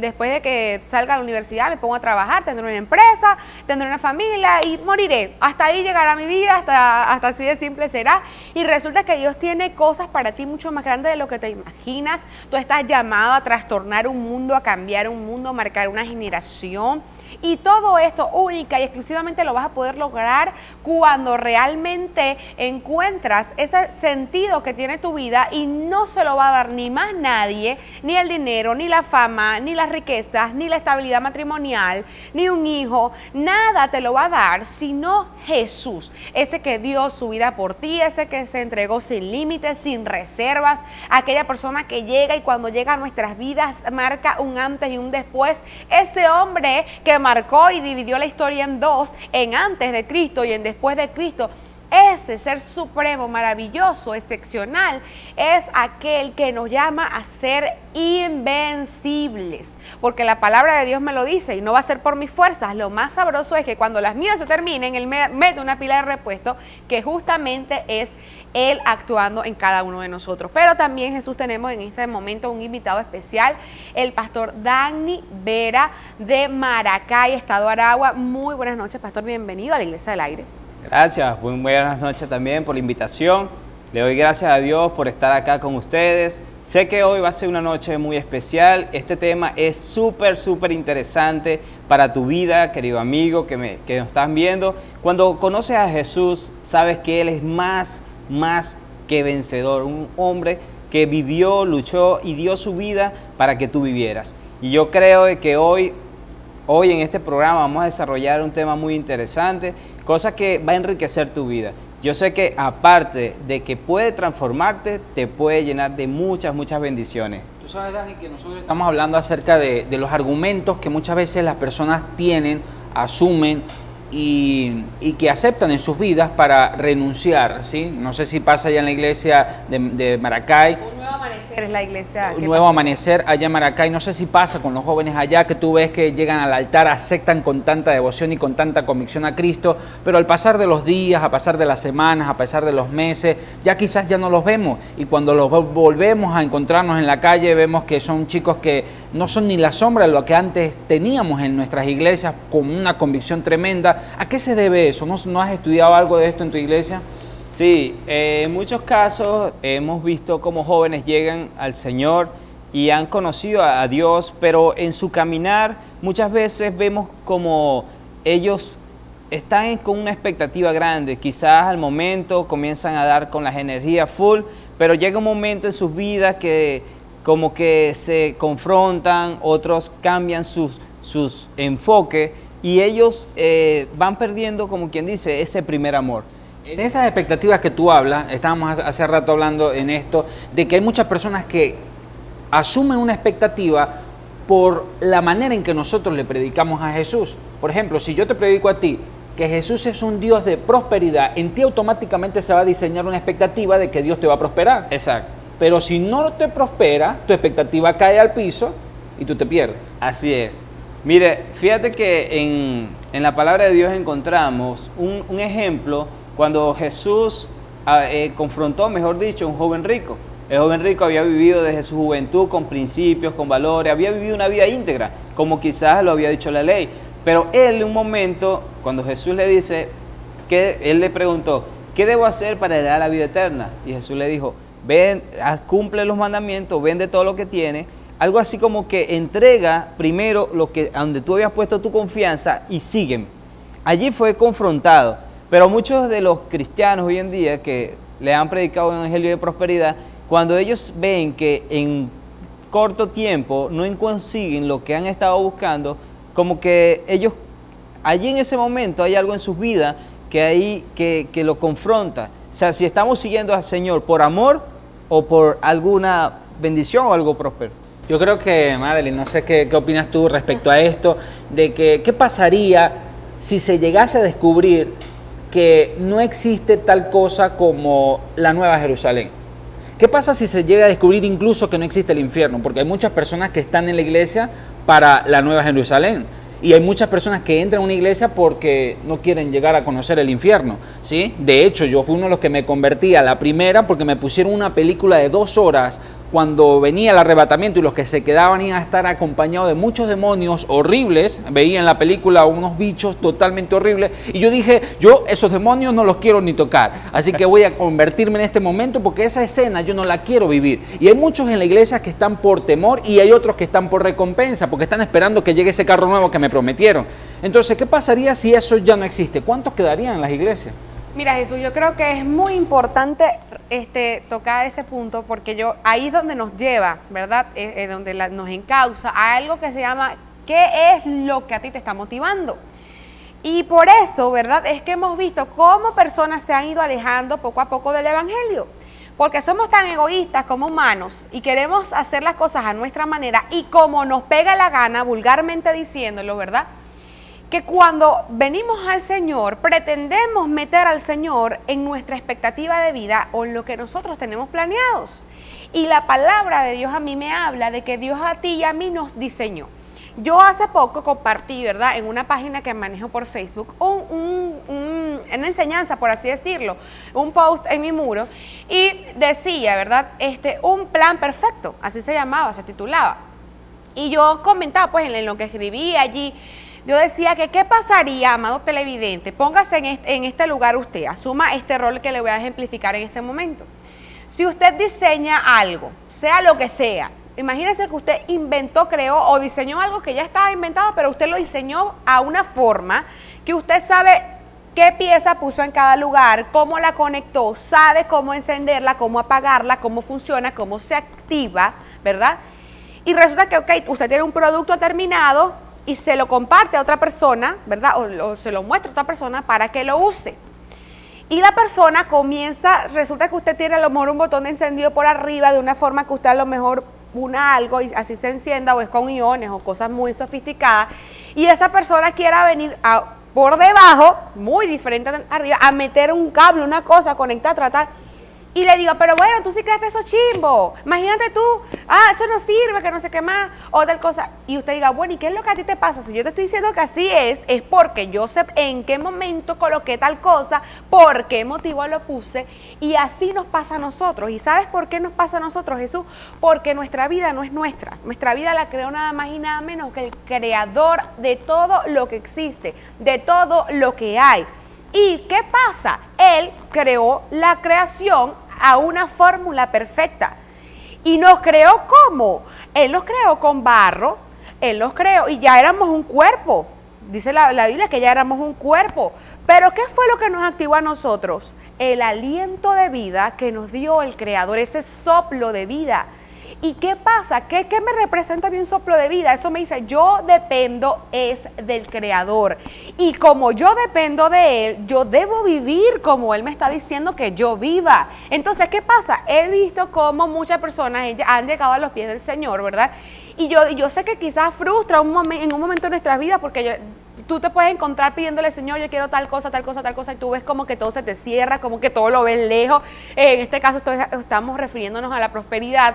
B: después de que salga a la universidad me pongo a trabajar, tendré una empresa, tendré una familia y moriré. Hasta ahí llegará mi vida, hasta así de simple será. Y resulta que Dios tiene cosas para ti mucho más grandes de lo que te imaginas. Tú estás llamado a trastornar un mundo, a cambiar un mundo, a marcar una generación. Y todo esto única y exclusivamente lo vas a poder lograr cuando realmente encuentras ese sentido que tiene tu vida y no se lo va a dar ni más nadie, ni el dinero, ni la fama, ni las riquezas, ni la estabilidad matrimonial, ni un hijo. Nada te lo va a dar sino Jesús, ese que dio su vida por ti, ese que se entregó sin límites, sin reservas, aquella persona que llega y cuando llega a nuestras vidas marca un antes y un después, ese hombre que marcó y dividió la historia en dos, en antes de Cristo y en después de Cristo. Ese ser supremo, maravilloso, excepcional, es aquel que nos llama a ser invencibles, porque la palabra de Dios me lo dice y no va a ser por mis fuerzas. Lo más sabroso es que cuando las mías se terminen, Él me mete una pila de repuesto que justamente es Él actuando en cada uno de nosotros. Pero también, Jesús, tenemos en este momento un invitado especial, el pastor Dani Vera de Maracay, Estado Aragua. Muy buenas noches, pastor, bienvenido a la Iglesia del Aire.
F: Gracias, muy buenas noches también por la invitación. Le doy gracias a Dios por estar acá con ustedes. Sé que hoy va a ser una noche muy especial. Este tema es súper interesante para tu vida, querido amigo que nos están viendo. Cuando conoces a Jesús, sabes que Él es más que vencedor. Un hombre que vivió, luchó y dio su vida para que tú vivieras. Y yo creo que hoy en este programa vamos a desarrollar un tema muy interesante, cosa que va a enriquecer tu vida. Yo sé que aparte de que puede transformarte, te puede llenar de muchas bendiciones.
C: Tú sabes, Dani, que nosotros estamos hablando acerca de los argumentos que muchas veces las personas tienen, asumen y que aceptan en sus vidas para renunciar, ¿sí? No sé si pasa allá en la iglesia de Maracay.
B: Un nuevo amanecer es la iglesia.
C: Un nuevo amanecer allá en Maracay. No sé si pasa con los jóvenes allá, que tú ves que llegan al altar, aceptan con tanta devoción y con tanta convicción a Cristo, pero al pasar de los días, a pasar de las semanas, a pasar de los meses, ya quizás ya no los vemos. Y cuando los volvemos a encontrarnos en la calle, vemos que son chicos que no son ni la sombra de lo que antes teníamos en nuestras iglesias, con una convicción tremenda. ¿A qué se debe eso? ¿No has estudiado algo de esto en tu iglesia?
F: Sí, en muchos casos hemos visto cómo jóvenes llegan al Señor y han conocido a Dios, pero en su caminar muchas veces vemos como ellos están con una expectativa grande. Quizás al momento comienzan a dar con las energías full, pero llega un momento en sus vidas que como que se confrontan, otros cambian sus enfoques y ellos van perdiendo, como quien dice, ese primer amor.
C: En esas expectativas que tú hablas, estábamos hace rato hablando en esto, de que hay muchas personas que asumen una expectativa por la manera en que nosotros le predicamos a Jesús. Por ejemplo, si yo te predico a ti que Jesús es un Dios de prosperidad, en ti automáticamente se va a diseñar una expectativa de que Dios te va a prosperar.
F: Exacto.
C: Pero si no te prospera, tu expectativa cae al piso y tú te pierdes.
F: Así es. Mire, fíjate que en la palabra de Dios encontramos un ejemplo cuando Jesús confrontó, mejor dicho, a un joven rico. El joven rico había vivido desde su juventud con principios, con valores, había vivido una vida íntegra, como quizás lo había dicho la ley. Pero él, en un momento, cuando Jesús le dice, él le preguntó, ¿qué debo hacer para heredar la vida eterna? Y Jesús le dijo, ven, cumple los mandamientos, vende todo lo que tienes. Algo así como que entrega primero a donde tú habías puesto tu confianza y sígueme. Allí fue confrontado. Pero muchos de los cristianos hoy en día que le han predicado un evangelio de prosperidad, cuando ellos ven que corto tiempo no consiguen lo que han estado buscando, como que ellos, allí en ese momento hay algo en sus vidas que lo confronta. O sea, si estamos siguiendo al Señor por amor o por alguna bendición o algo próspero.
C: Yo creo que, Madeline, no sé qué opinas tú respecto a esto, de que qué pasaría si se llegase a descubrir que no existe tal cosa como la Nueva Jerusalén. ¿Qué pasa si se llega a descubrir incluso que no existe el infierno? Porque hay muchas personas que están en la iglesia para la Nueva Jerusalén. Y hay muchas personas que entran a una iglesia porque no quieren llegar a conocer el infierno, ¿sí? De hecho, yo fui uno de los que me convertí a la primera porque me pusieron una película de 2 horas cuando venía el arrebatamiento y los que se quedaban iban a estar acompañados de muchos demonios horribles. Veía en la película unos bichos totalmente horribles y yo dije, yo esos demonios no los quiero ni tocar, así que voy a convertirme en este momento porque esa escena yo no la quiero vivir. Y hay muchos en la iglesia que están por temor y hay otros que están por recompensa porque están esperando que llegue ese carro nuevo que me prometieron. Entonces, ¿qué pasaría si eso ya no existe? ¿Cuántos quedarían en las iglesias?
B: Mira, Jesús, yo creo que es muy importante tocar ese punto porque ahí es donde nos lleva, ¿verdad? Donde nos encausa a algo que se llama ¿qué es lo que a ti te está motivando? Y por eso, ¿verdad? Es que hemos visto cómo personas se han ido alejando poco a poco del evangelio. Porque somos tan egoístas como humanos y queremos hacer las cosas a nuestra manera y como nos pega la gana, vulgarmente diciéndolo, ¿verdad? Que cuando venimos al Señor, pretendemos meter al Señor en nuestra expectativa de vida o en lo que nosotros tenemos planeados. Y la palabra de Dios a mí me habla de que Dios a ti y a mí nos diseñó. Yo hace poco compartí, ¿verdad?, en una página que manejo por Facebook, una enseñanza, por así decirlo, un post en mi muro, y decía, ¿verdad?, un plan perfecto, así se llamaba, se titulaba. Y yo comentaba, pues, en lo que escribí allí, yo decía que qué pasaría, amado televidente, póngase en este lugar usted, asuma este rol que le voy a ejemplificar en este momento. Si usted diseña algo, sea lo que sea, imagínese que usted inventó, creó o diseñó algo que ya estaba inventado, pero usted lo diseñó a una forma que usted sabe qué pieza puso en cada lugar, cómo la conectó, sabe cómo encenderla, cómo apagarla, cómo funciona, cómo se activa, ¿verdad? Y resulta que, ok, usted tiene un producto terminado y se lo comparte a otra persona, ¿verdad? O se lo muestra a otra persona para que lo use. Y la persona resulta que usted tiene a lo mejor un botón de encendido por arriba de una forma que usted a lo mejor una algo y así se encienda o es con iones o cosas muy sofisticadas y esa persona quiera venir por debajo, muy diferente de arriba, a meter un cable, una cosa, conectar, tratar. Y le digo, pero bueno, tú sí creaste eso chimbo. Imagínate tú, eso no sirve, que no sé qué más, o tal cosa. Y usted diga, bueno, ¿y qué es lo que a ti te pasa? Si yo te estoy diciendo que así es porque yo sé en qué momento coloqué tal cosa, por qué motivo lo puse, y así nos pasa a nosotros. ¿Y sabes por qué nos pasa a nosotros, Jesús? Porque nuestra vida no es nuestra. Nuestra vida la creó nada más y nada menos que el creador de todo lo que existe, de todo lo que hay. ¿Y qué pasa? Él creó la creación a una fórmula perfecta. ¿Y nos creó cómo? Él nos creó con barro, Él nos creó y ya éramos un cuerpo. Dice la Biblia que ya éramos un cuerpo. Pero ¿qué fue lo que nos activó a nosotros? El aliento de vida que nos dio el Creador, ese soplo de vida. ¿Y qué pasa? ¿Qué me representa a mí un soplo de vida? Eso me dice, yo dependo es del Creador. Y como yo dependo de Él, yo debo vivir como Él me está diciendo que yo viva. Entonces, ¿qué pasa? He visto cómo muchas personas han llegado a los pies del Señor, ¿verdad? Y yo sé que quizás frustra en un momento de nuestras vidas porque tú te puedes encontrar pidiéndole, Señor, yo quiero tal cosa, tal cosa, tal cosa, y tú ves como que todo se te cierra, como que todo lo ves lejos. En este caso estamos refiriéndonos a la prosperidad.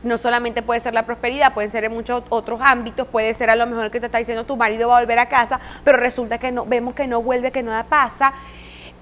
B: No solamente puede ser la prosperidad, pueden ser en muchos otros ámbitos, puede ser a lo mejor que te está diciendo tu marido va a volver a casa, pero resulta que no, vemos que no vuelve, que nada pasa.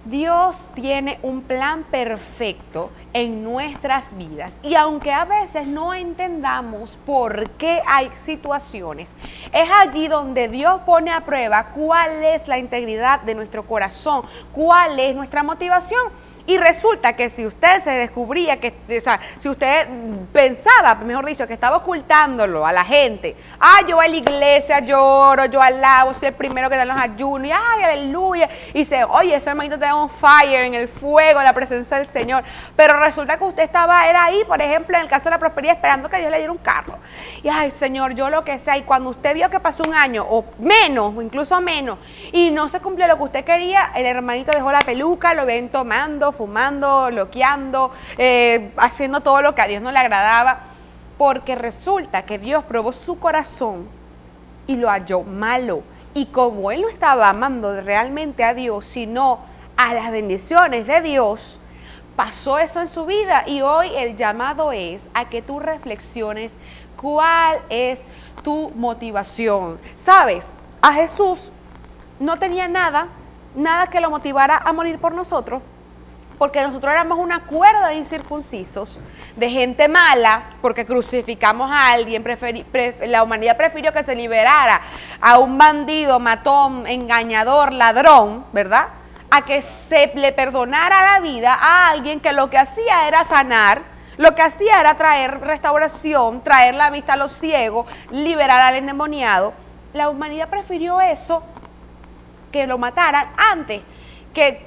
B: Dios tiene un plan perfecto en nuestras vidas y aunque a veces no entendamos por qué hay situaciones, es allí donde Dios pone a prueba cuál es la integridad de nuestro corazón, cuál es nuestra motivación. Y resulta que si usted se descubría que, o sea, si usted pensaba, mejor dicho, que estaba ocultándolo a la gente, yo voy a la iglesia, lloro, yo alabo, soy el primero que da los ayunos, y aleluya, y dice, oye, ese hermanito está on fire, en el fuego, en la presencia del Señor, pero resulta que usted era ahí, por ejemplo, en el caso de la prosperidad, esperando que Dios le diera un carro, y ay, Señor, yo lo que sea, y cuando usted vio que pasó un año, o menos, o incluso menos, y no se cumplió lo que usted quería, el hermanito dejó la peluca, lo ven tomando, fumando, loqueando, haciendo todo lo que a Dios no le agradaba, porque resulta que Dios probó su corazón y lo halló malo. Y como él no estaba amando realmente a Dios, sino a las bendiciones de Dios, pasó eso en su vida. Y hoy el llamado es a que tú reflexiones cuál es tu motivación. ¿Sabes? A Jesús no tenía nada que lo motivara a morir por nosotros, porque nosotros éramos una cuerda de incircuncisos, de gente mala, porque crucificamos a alguien, la humanidad prefirió que se liberara a un bandido, matón, engañador, ladrón, ¿verdad? A que se le perdonara la vida a alguien que lo que hacía era sanar, lo que hacía era traer restauración, traer la vista a los ciegos, liberar al endemoniado. La humanidad prefirió eso, que lo mataran, antes que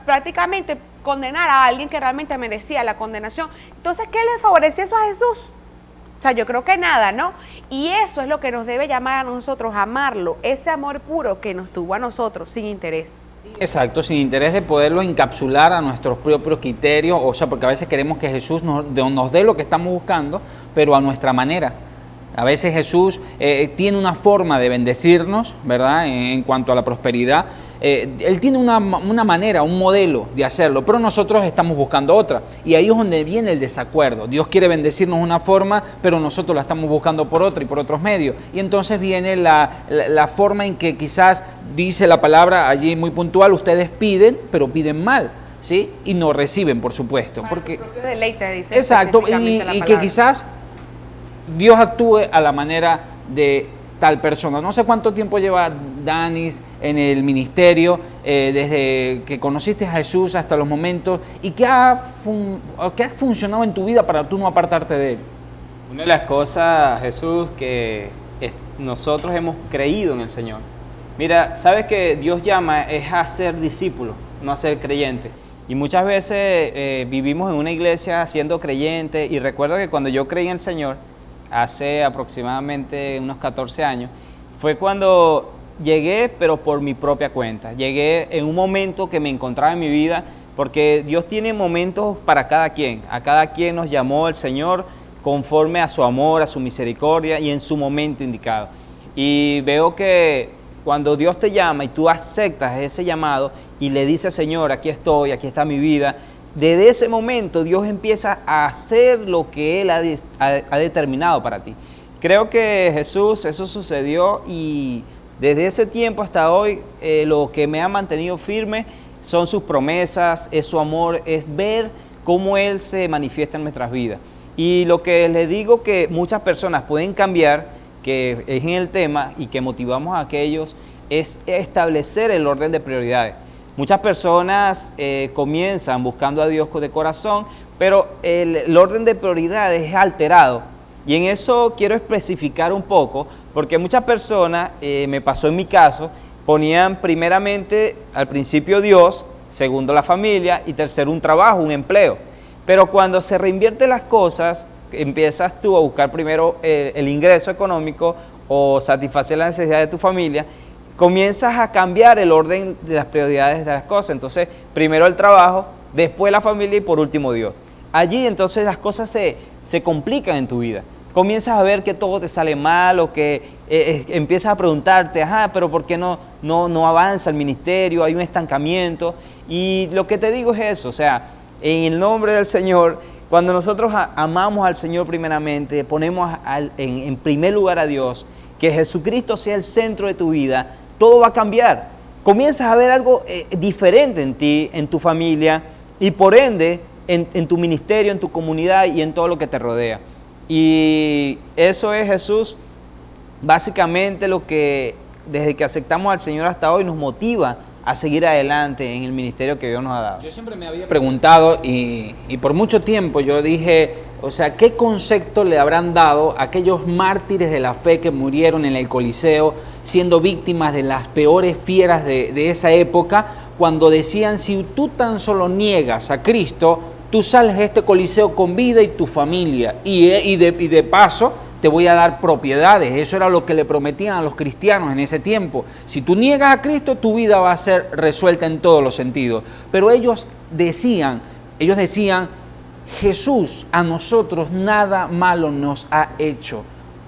B: prácticamente condenar a alguien que realmente merecía la condenación. Entonces, ¿qué le favoreció eso a Jesús? O sea, yo creo que nada, ¿no? Y eso es lo que nos debe llamar a nosotros, amarlo, ese amor puro que nos tuvo a nosotros, sin interés.
C: Exacto, sin interés de poderlo encapsular a nuestros propios criterios, o sea, porque a veces queremos que Jesús nos dé lo que estamos buscando, pero a nuestra manera. A veces Jesús tiene una forma de bendecirnos, ¿verdad? En cuanto a la prosperidad. Él tiene una manera, un modelo de hacerlo, pero nosotros estamos buscando otra. Y ahí es donde viene el desacuerdo. Dios quiere bendecirnos de una forma, pero nosotros la estamos buscando por otra y por otros medios. Y entonces viene la forma en que quizás dice la palabra allí muy puntual, ustedes piden, pero piden mal, ¿sí? Y no reciben, por supuesto.
B: Para
C: porque
B: su propio deleite, dice.
C: Exacto, y que quizás Dios actúe a la manera de tal persona. No sé cuánto tiempo lleva Danis en el ministerio, desde que conociste a Jesús hasta los momentos, y qué ha funcionado en tu vida para tú no apartarte de él.
F: Una de las cosas, Jesús, que nosotros hemos creído en el Señor. Mira, sabes que Dios llama es a ser discípulo, no a ser creyente. Y muchas veces vivimos en una iglesia siendo creyente, y recuerdo que cuando yo creí en el Señor, hace aproximadamente unos 14 años, fue cuando llegué, pero por mi propia cuenta. Llegué en un momento que me encontraba en mi vida, porque Dios tiene momentos para cada quien. A cada quien nos llamó el Señor conforme a su amor, a su misericordia y en su momento indicado. Y veo que cuando Dios te llama y tú aceptas ese llamado y le dices, Señor, aquí estoy, aquí está mi vida, desde ese momento Dios empieza a hacer lo que Él ha determinado para ti. Creo que Jesús, eso sucedió, y desde ese tiempo hasta hoy lo que me ha mantenido firme son sus promesas, es su amor, es ver cómo Él se manifiesta en nuestras vidas. Y lo que les digo que muchas personas pueden cambiar, que es en el tema y que motivamos a aquellos, es establecer el orden de prioridades. Muchas personas comienzan buscando a Dios de corazón, pero el orden de prioridades es alterado. Y en eso quiero especificar un poco, porque muchas personas, me pasó en mi caso, ponían primeramente al principio Dios, segundo la familia y tercero un trabajo, un empleo. Pero cuando se reinvierten las cosas, empiezas tú a buscar primero el ingreso económico o satisfacer la necesidad de tu familia, comienzas a cambiar el orden de las prioridades de las cosas. Entonces, primero el trabajo, después la familia y por último Dios. Allí entonces las cosas se complican en tu vida. Comienzas a ver que todo te sale mal, o que empiezas a preguntarte, pero ¿por qué no avanza el ministerio? Hay un estancamiento. Y lo que te digo es eso, o sea, en el nombre del Señor, cuando nosotros amamos al Señor primeramente, ponemos en primer lugar a Dios, que Jesucristo sea el centro de tu vida, todo va a cambiar. Comienzas a ver algo diferente en ti, en tu familia, y por ende en tu ministerio, en tu comunidad y en todo lo que te rodea. Y eso es, Jesús, básicamente lo que desde que aceptamos al Señor hasta hoy nos motiva a seguir adelante en el ministerio que Dios nos ha dado?
C: Yo siempre me había preguntado y por mucho tiempo yo dije, o sea, ¿qué concepto le habrán dado a aquellos mártires de la fe que murieron en el Coliseo siendo víctimas de las peores fieras de esa época, cuando decían, si tú tan solo niegas a Cristo, tú sales de este Coliseo con vida y tu familia, y de paso te voy a dar propiedades? Eso era lo que le prometían a los cristianos en ese tiempo. Si tú niegas a Cristo, tu vida va a ser resuelta en todos los sentidos. Pero ellos decían, Jesús a nosotros nada malo nos ha hecho.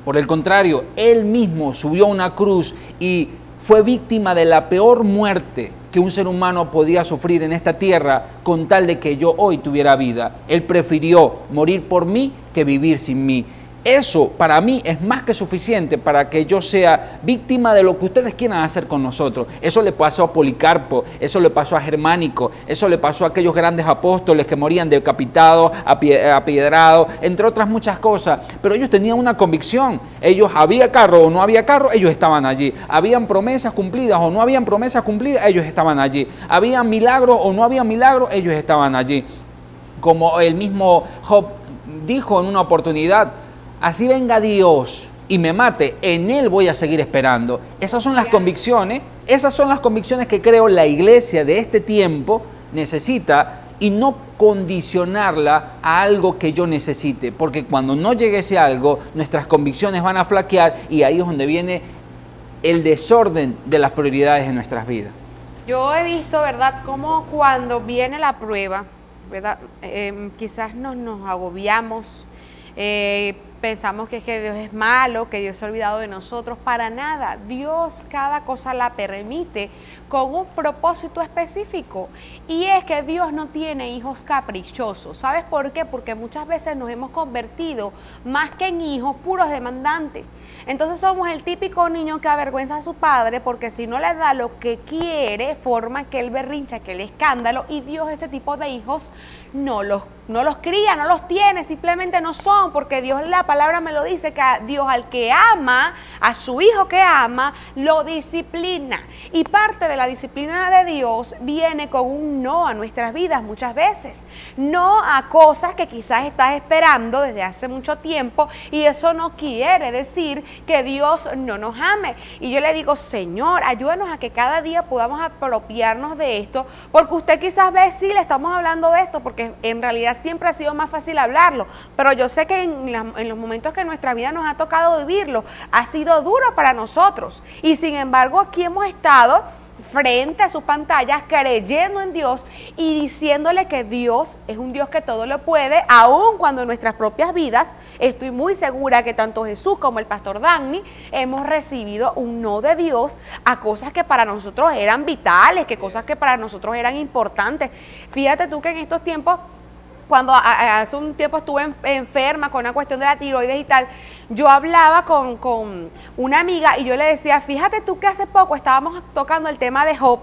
C: Por el contrario, Él mismo subió a una cruz y fue víctima de la peor muerte que un ser humano podía sufrir en esta tierra con tal de que yo hoy tuviera vida. Él prefirió morir por mí que vivir sin mí. Eso para mí es más que suficiente para que yo sea víctima de lo que ustedes quieran hacer con nosotros. Eso le pasó a Policarpo, eso le pasó a Germánico, eso le pasó a aquellos grandes apóstoles que morían decapitados, apiedrados, entre otras muchas cosas. Pero ellos tenían una convicción. Ellos, había carro o no había carro, ellos estaban allí. Habían promesas cumplidas o no habían promesas cumplidas, ellos estaban allí. Habían milagros o no había milagros, ellos estaban allí. Como el mismo Job dijo en una oportunidad, así venga Dios y me mate, en Él voy a seguir esperando. Esas son las convicciones que creo la iglesia de este tiempo necesita, y no condicionarla a algo que yo necesite, porque cuando no llegue ese algo, nuestras convicciones van a flaquear y ahí es donde viene el desorden de las prioridades en nuestras vidas.
B: Yo he visto, ¿verdad?, cómo cuando viene la prueba, ¿verdad?, quizás nos agobiamos, pensamos que Dios es malo, que Dios se ha olvidado de nosotros. Para nada. Dios cada cosa la permite con un propósito específico, y es que Dios no tiene hijos caprichosos. ¿Sabes por qué? Porque muchas veces nos hemos convertido más que en hijos puros demandantes. Entonces somos el típico niño que avergüenza a su padre porque si no le da lo que quiere, forma que él berrincha, que el escándalo, y Dios ese tipo de hijos no los cría, no los tiene, simplemente no son, porque Dios, la palabra me lo dice, que Dios al que ama, a su hijo que ama, lo disciplina. Y parte de la disciplina de Dios viene con un no a nuestras vidas muchas veces. No a cosas que quizás estás esperando desde hace mucho tiempo, y eso no quiere decir que Dios no nos ame. Y yo le digo, Señor, ayúdanos a que cada día podamos apropiarnos de esto, porque usted quizás ve, sí, le estamos hablando de esto, porque en realidad siempre ha sido más fácil hablarlo, pero yo sé que en los momentos que nuestra vida nos ha tocado vivirlo, ha sido duro para nosotros, y sin embargo aquí hemos estado frente a sus pantallas creyendo en Dios y diciéndole que Dios es un Dios que todo lo puede, aun cuando en nuestras propias vidas estoy muy segura que tanto Jesús como el pastor Dani hemos recibido un no de Dios a cosas que para nosotros eran vitales, que cosas que para nosotros eran importantes. Fíjate tú que en estos tiempos, cuando hace un tiempo estuve enferma con una cuestión de la tiroides y tal, yo hablaba con una amiga y yo le decía, fíjate tú que hace poco estábamos tocando el tema de Job,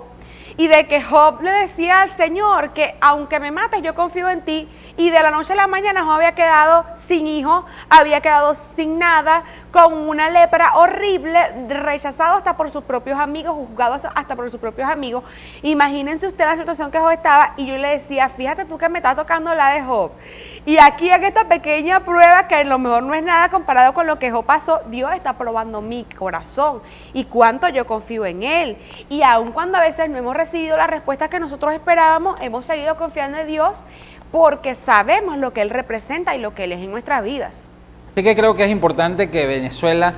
B: y de que Job le decía al Señor que aunque me mates, yo confío en ti, y de la noche a la mañana Job había quedado sin hijo, había quedado sin nada, con una lepra horrible, rechazado hasta por sus propios amigos, juzgado hasta por sus propios amigos. Imagínense usted la situación que Job estaba, y yo le decía, fíjate tú que me está tocando la de Job, y aquí en esta pequeña prueba, que a lo mejor no es nada comparado con lo que Job pasó, Dios está probando mi corazón y cuánto yo confío en Él. Y aun cuando a veces no hemos recibido la respuesta que nosotros esperábamos, hemos seguido confiando en Dios porque sabemos lo que Él representa y lo que Él es en nuestras vidas.
C: Así que creo que es importante que Venezuela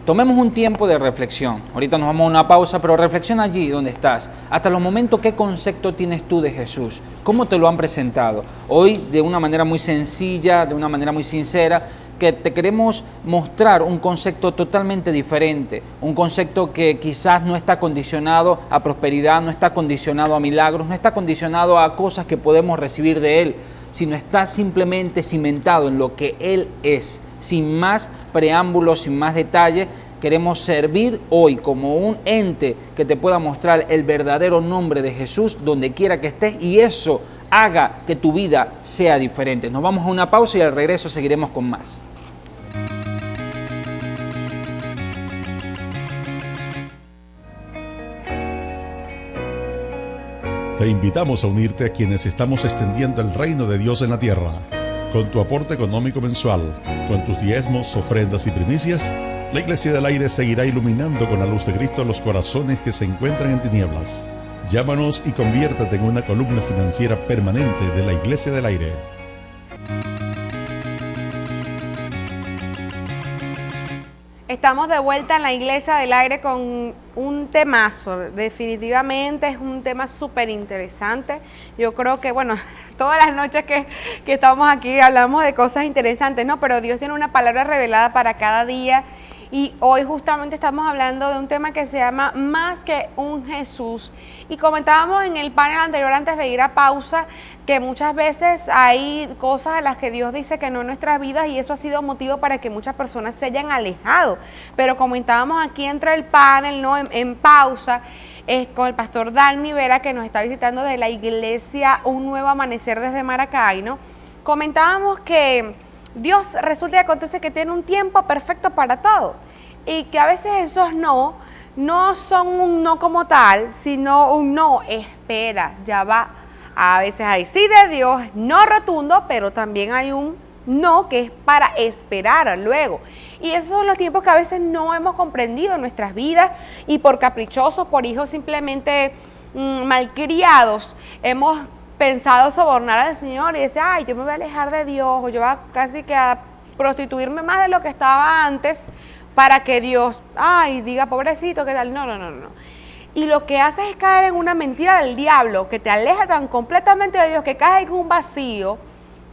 C: tomemos un tiempo de reflexión. Ahorita nos vamos a una pausa, pero reflexiona allí donde estás. Hasta los momentos, ¿qué concepto tienes tú de Jesús? ¿Cómo te lo han presentado? Hoy, de una manera muy sencilla, de una manera muy sincera, que te queremos mostrar un concepto totalmente diferente, un concepto que quizás no está condicionado a prosperidad, no está condicionado a milagros, no está condicionado a cosas que podemos recibir de Él, sino está simplemente cimentado en lo que Él es. Sin más preámbulos, sin más detalles, queremos servir hoy como un ente que te pueda mostrar el verdadero nombre de Jesús donde quiera que estés, y eso haga que tu vida sea diferente. Nos vamos a una pausa y al regreso seguiremos con más.
D: Te invitamos a unirte a quienes estamos extendiendo el reino de Dios en la tierra. Con tu aporte económico mensual, con tus diezmos, ofrendas y primicias, la Iglesia del Aire seguirá iluminando con la luz de Cristo los corazones que se encuentran en tinieblas. Llámanos y conviértete en una columna financiera permanente de la Iglesia del Aire.
B: Estamos de vuelta en la Iglesia del Aire con un temazo. Definitivamente es un tema súper interesante. Yo creo que, bueno, todas las noches que estamos aquí hablamos de cosas interesantes, ¿no? Pero Dios tiene una palabra revelada para cada día. Y hoy justamente estamos hablando de un tema que se llama Más que un Jesús. Y comentábamos en el panel anterior, antes de ir a pausa, que muchas veces hay cosas a las que Dios dice que no en nuestras vidas, y eso ha sido motivo para que muchas personas se hayan alejado. Pero comentábamos aquí entre el panel, ¿no? En pausa, con el pastor Dani Vera, que nos está visitando de la iglesia Un Nuevo Amanecer desde Maracay, ¿no? Comentábamos que Dios resulta y acontece que tiene un tiempo perfecto para todo, y que a veces esos no son un no como tal, sino un no, espera, ya va. A veces hay sí de Dios, no rotundo, pero también hay un no que es para esperar luego. Y esos son los tiempos que a veces no hemos comprendido en nuestras vidas, y por caprichosos, por hijos simplemente malcriados, hemos pensado sobornar al Señor y decir, ay, yo me voy a alejar de Dios, o yo voy casi que a prostituirme más de lo que estaba antes para que Dios, ay, diga, pobrecito, ¿qué tal? No. Y lo que haces es caer en una mentira del diablo, que te aleja tan completamente de Dios que caes en un vacío,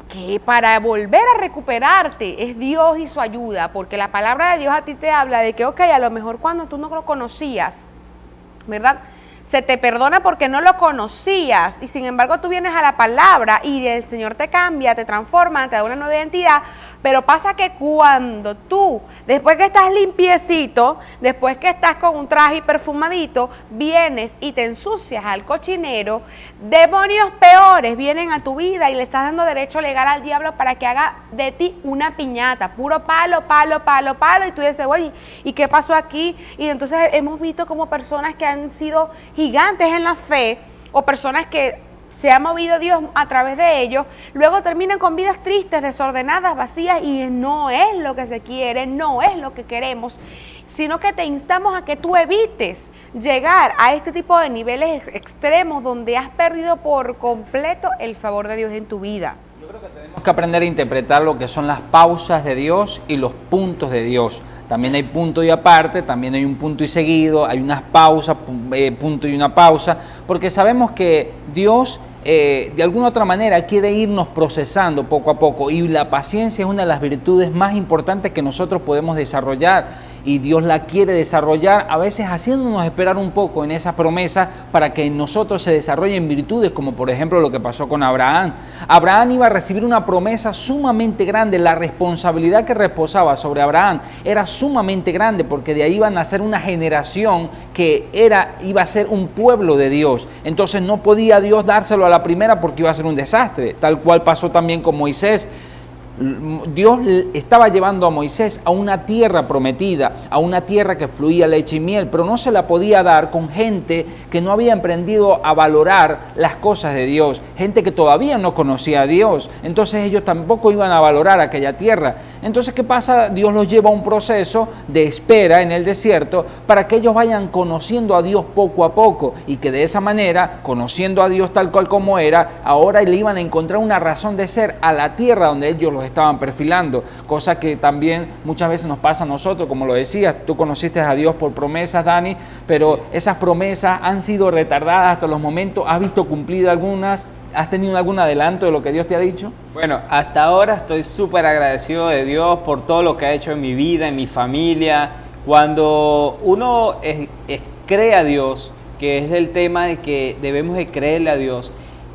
B: que para volver a recuperarte es Dios y su ayuda, porque la palabra de Dios a ti te habla de que, ok, a lo mejor cuando tú no lo conocías, ¿verdad?, se te perdona porque no lo conocías, y sin embargo tú vienes a la palabra y el Señor te cambia, te transforma, te da una nueva identidad. Pero pasa que cuando tú, después que estás limpiecito, después que estás con un traje perfumadito, vienes y te ensucias al cochinero, demonios peores vienen a tu vida y le estás dando derecho legal al diablo para que haga de ti una piñata, puro palo, y tú dices, bueno, ¿y qué pasó aquí? Y entonces hemos visto como personas que han sido gigantes en la fe, o personas que se ha movido Dios a través de ellos, luego terminan con vidas tristes, desordenadas, vacías, y no es lo que se quiere, no es lo que queremos, sino que te instamos a que tú evites llegar a este tipo de niveles extremos donde has perdido por completo el favor de Dios en tu vida.
C: Yo creo que tenemos que aprender a interpretar lo que son las pausas de Dios y los puntos de Dios. También hay punto y aparte, también hay un punto y seguido, hay unas pausas, punto y una pausa, porque sabemos que Dios de alguna otra manera quiere irnos procesando poco a poco, y la paciencia es una de las virtudes más importantes que nosotros podemos desarrollar, y Dios la quiere desarrollar a veces haciéndonos esperar un poco en esa promesa para que en nosotros se desarrollen virtudes, como por ejemplo lo que pasó con Abraham. Abraham iba a recibir una promesa sumamente grande, la responsabilidad que reposaba sobre Abraham era sumamente grande, porque de ahí iba a nacer una generación que iba a ser un pueblo de Dios. Entonces no podía Dios dárselo a la primera porque iba a ser un desastre, tal cual pasó también con Moisés. Dios estaba llevando a Moisés a una tierra prometida, a una tierra que fluía leche y miel, pero no se la podía dar con gente que no había aprendido a valorar las cosas de Dios, gente que todavía no conocía a Dios. Entonces ellos tampoco iban a valorar aquella tierra. Entonces, ¿qué pasa? Dios los lleva a un proceso de espera en el desierto para que ellos vayan conociendo a Dios poco a poco, y que de esa manera, conociendo a Dios tal cual como era, ahora le iban a encontrar una razón de ser a la tierra donde ellos los estaban perfilando, cosa que también muchas veces nos pasa a nosotros. Como lo decías, tú conociste a Dios por promesas, Dani, pero esas promesas han sido retardadas hasta los momentos. ¿Has visto cumplidas algunas? ¿Has tenido algún adelanto de lo que Dios te ha dicho?
F: Bueno, hasta ahora estoy súper agradecido de Dios por todo lo que ha hecho en mi vida, en mi familia. Cuando uno cree a Dios, que es el tema de que debemos de creerle a Dios,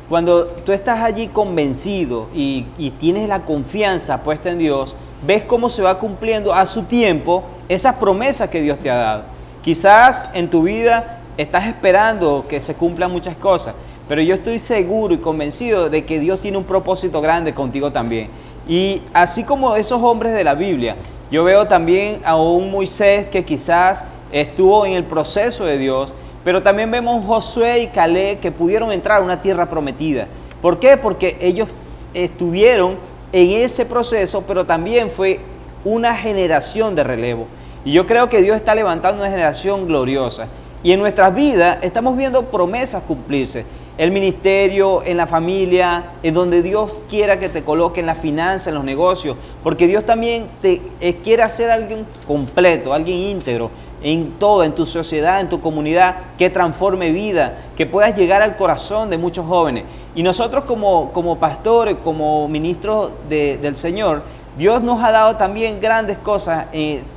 F: cuando tú estás allí convencido y tienes la confianza puesta en Dios, ves cómo se va cumpliendo a su tiempo esas promesas que Dios te ha dado. Quizás en tu vida estás esperando que se cumplan muchas cosas, pero yo estoy seguro y convencido de que Dios tiene un propósito grande contigo también. Y así como esos hombres de la Biblia, yo veo también a un Moisés que quizás estuvo en el proceso de Dios, pero también vemos Josué y Caleb que pudieron entrar a una tierra prometida. ¿Por qué? Porque ellos estuvieron en ese proceso, pero también fue una generación de relevo. Y yo creo que Dios está levantando una generación gloriosa. Y en nuestras vidas estamos viendo promesas cumplirse. El ministerio, en la familia, en donde Dios quiera que te coloque, en la finanza, en los negocios. Porque Dios también quiere hacer alguien completo, alguien íntegro, en todo, en tu sociedad, en tu comunidad, que transforme vida, que puedas llegar al corazón de muchos jóvenes. Y nosotros como pastores, como ministros del Señor, Dios nos ha dado también grandes cosas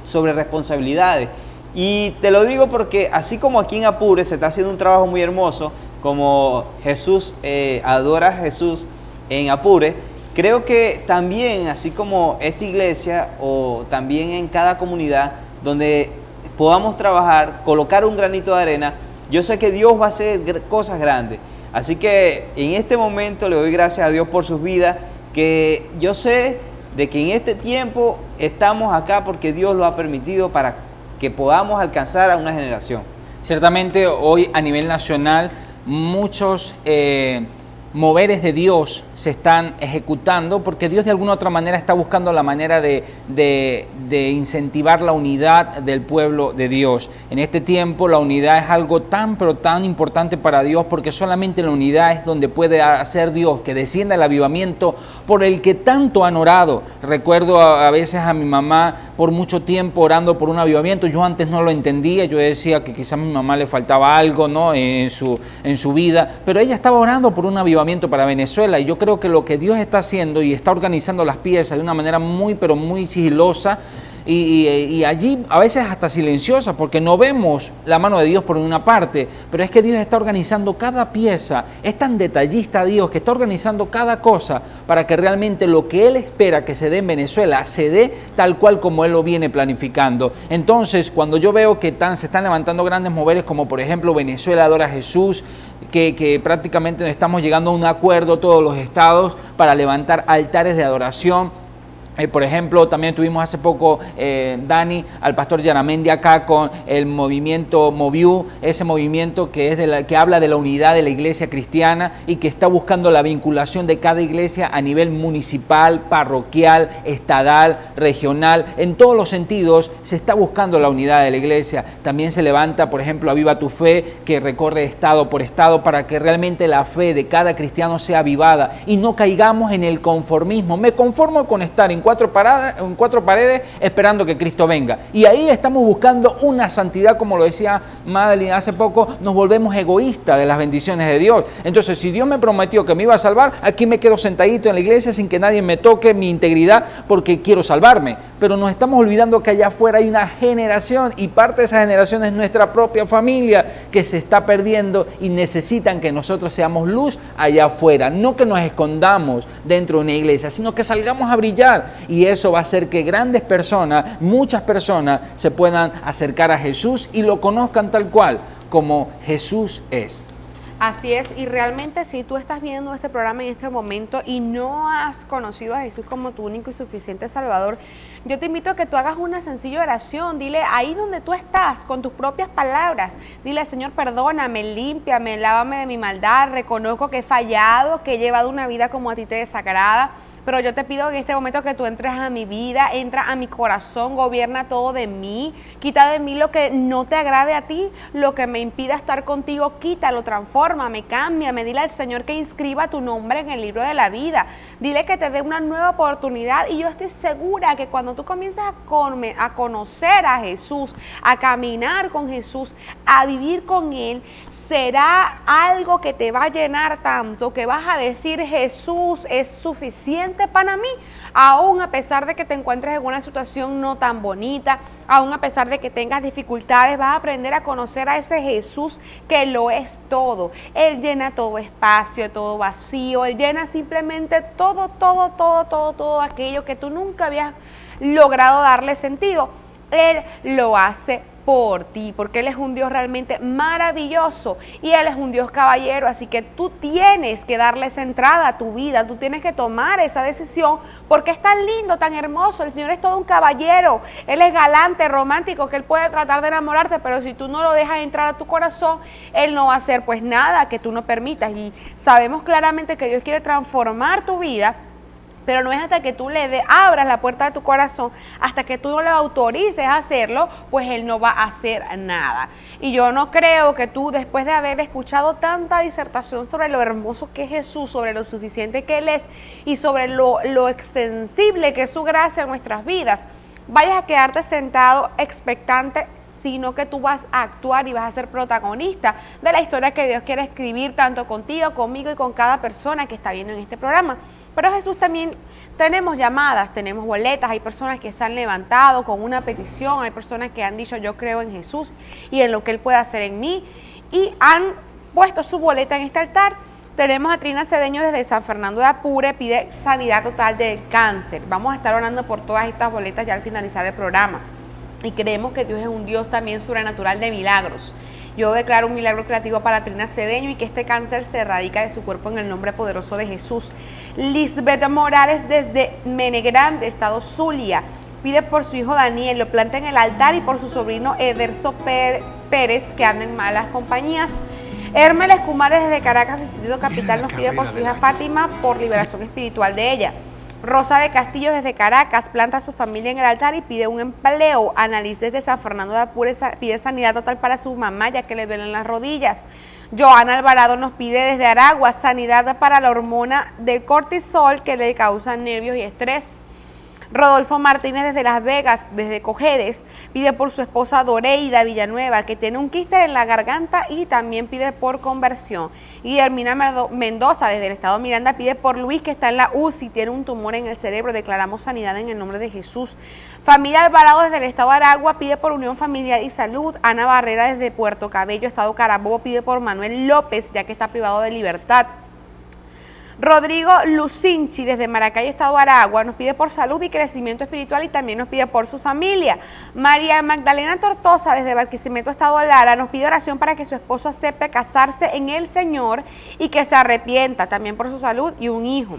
F: sobre responsabilidades. Y te lo digo porque así como aquí en Apure se está haciendo un trabajo muy hermoso, como Jesús, adora a Jesús en Apure, creo que también, así como esta iglesia o también en cada comunidad donde podamos trabajar, colocar un granito de arena, yo sé que Dios va a hacer cosas grandes. Así que en este momento le doy gracias a Dios por sus vidas, que yo sé de que en este tiempo estamos acá porque Dios lo ha permitido para que podamos alcanzar a una generación.
C: Ciertamente hoy a nivel nacional muchos moveres de Dios se están ejecutando porque Dios de alguna u otra manera está buscando la manera de incentivar la unidad del pueblo de Dios. En este tiempo la unidad es algo tan pero tan importante para Dios porque solamente la unidad es donde puede hacer Dios que descienda el avivamiento por el que tanto han orado. Recuerdo a veces a mi mamá por mucho tiempo orando por un avivamiento. Yo antes no lo entendía, yo decía que quizás a mi mamá le faltaba algo, ¿no?, en su vida, pero ella estaba orando por un avivamiento para Venezuela y yo creo que lo que Dios está haciendo y está organizando las piezas de una manera muy pero muy sigilosa y allí a veces hasta silenciosa porque no vemos la mano de Dios por una parte, pero es que Dios está organizando cada pieza, es tan detallista Dios que está organizando cada cosa para que realmente lo que Él espera que se dé en Venezuela se dé tal cual como Él lo viene planificando. Entonces cuando yo veo que se están levantando grandes moveres como por ejemplo Venezuela adora a Jesús, que prácticamente estamos llegando a un acuerdo todos los estados para levantar altares de adoración. Por ejemplo, también tuvimos hace poco, Dani, al pastor Yaramendi acá con el movimiento Moviu, ese movimiento que es que habla de la unidad de la iglesia cristiana y que está buscando la vinculación de cada iglesia a nivel municipal, parroquial, estadal, regional. En todos los sentidos se está buscando la unidad de la iglesia. También se levanta, por ejemplo, Aviva tu Fe, que recorre estado por estado para que realmente la fe de cada cristiano sea avivada y no caigamos en el conformismo. Me conformo con estar en cuatro paredes esperando que Cristo venga. Y ahí estamos buscando una santidad, como lo decía Madeline hace poco, nos volvemos egoístas de las bendiciones de Dios. Entonces, si Dios me prometió que me iba a salvar, aquí me quedo sentadito en la iglesia sin que nadie me toque mi integridad porque quiero salvarme. Pero nos estamos olvidando que allá afuera hay una generación y parte de esa generación es nuestra propia familia que se está perdiendo y necesitan que nosotros seamos luz allá afuera. No que nos escondamos dentro de una iglesia, sino que salgamos a brillar. Y eso va a hacer que grandes personas, muchas personas, se puedan acercar a Jesús y lo conozcan tal cual como Jesús es.
B: Así es, y realmente si tú estás viendo este programa en este momento y no has conocido a Jesús como tu único y suficiente Salvador, yo te invito a que tú hagas una sencilla oración. Dile ahí donde tú estás, con tus propias palabras, dile: Señor, perdóname, límpiame, lávame de mi maldad, reconozco que he fallado, que he llevado una vida como a ti te desagrada. Pero yo te pido en este momento que tú entres a mi vida, entra a mi corazón, gobierna todo de mí, quita de mí lo que no te agrade a ti, lo que me impida estar contigo, quítalo, transfórmame, cámbiame. Dile al Señor que inscriba tu nombre en el libro de la vida, dile que te dé una nueva oportunidad y yo estoy segura que cuando tú comiences a conocer a Jesús, a caminar con Jesús, a vivir con Él, será algo que te va a llenar tanto que vas a decir: Jesús es suficiente para mí, aún a pesar de que te encuentres en una situación no tan bonita, aún a pesar de que tengas dificultades, vas a aprender a conocer a ese Jesús que lo es todo. Él llena todo espacio, todo vacío, Él llena simplemente todo aquello que tú nunca habías logrado darle sentido. Él lo hace por ti, porque Él es un Dios realmente maravilloso y Él es un Dios caballero, así que tú tienes que darle esa entrada a tu vida, tú tienes que tomar esa decisión, porque es tan lindo, tan hermoso, el Señor es todo un caballero, Él es galante, romántico, que Él puede tratar de enamorarte, pero si tú no lo dejas entrar a tu corazón, Él no va a hacer pues nada que tú no permitas, y sabemos claramente que Dios quiere transformar tu vida, pero no es hasta que tú le abras la puerta de tu corazón, hasta que tú no le autorices a hacerlo, pues Él no va a hacer nada. Y yo no creo que tú, después de haber escuchado tanta disertación sobre lo hermoso que es Jesús, sobre lo suficiente que Él es y sobre lo extensible que es su gracia en nuestras vidas, vayas a quedarte sentado expectante, sino que tú vas a actuar y vas a ser protagonista de la historia que Dios quiere escribir tanto contigo, conmigo y con cada persona que está viendo en este programa. Pero Jesús también, tenemos llamadas, tenemos boletas, hay personas que se han levantado con una petición, hay personas que han dicho yo creo en Jesús y en lo que Él puede hacer en mí y han puesto su boleta en este altar. Tenemos a Trina Cedeño desde San Fernando de Apure, pide sanidad total del cáncer. Vamos a estar orando por todas estas boletas ya al finalizar el programa. Y creemos que Dios es un Dios también sobrenatural de milagros. Yo declaro un milagro creativo para Trina Cedeño y que este cáncer se erradica de su cuerpo en el nombre poderoso de Jesús. Lisbeth Morales desde Menegrande, estado Zulia, pide por su hijo Daniel, lo planta en el altar, y por su sobrino Ederso Pérez, que anda en malas compañías. Hermeles Cumares desde Caracas, Distrito Capital, nos pide por su hija Fátima por liberación espiritual de ella. Rosa de Castillo desde Caracas planta a su familia en el altar y pide un empleo. Annalise desde San Fernando de Apure pide sanidad total para su mamá, ya que le duelen las rodillas. Joana Alvarado nos pide desde Aragua sanidad para la hormona del cortisol que le causa nervios y estrés. Rodolfo Martínez desde Las Vegas, desde Cojedes, pide por su esposa Doreida Villanueva, que tiene un quiste en la garganta y también pide por conversión. Y Hermina Mendoza desde el estado Miranda pide por Luis, que está en la UCI, tiene un tumor en el cerebro. Declaramos sanidad en el nombre de Jesús. Familia Alvarado desde el estado de Aragua pide por unión familiar y salud. Ana Barrera desde Puerto Cabello, estado Carabobo, pide por Manuel López, ya que está privado de libertad. Rodrigo Lucinchi desde Maracay, estado Aragua, nos pide por salud y crecimiento espiritual y también nos pide por su familia. María Magdalena Tortosa desde Barquisimeto, estado Lara, nos pide oración para que su esposo acepte casarse en el Señor y que se arrepienta, también por su salud y un hijo.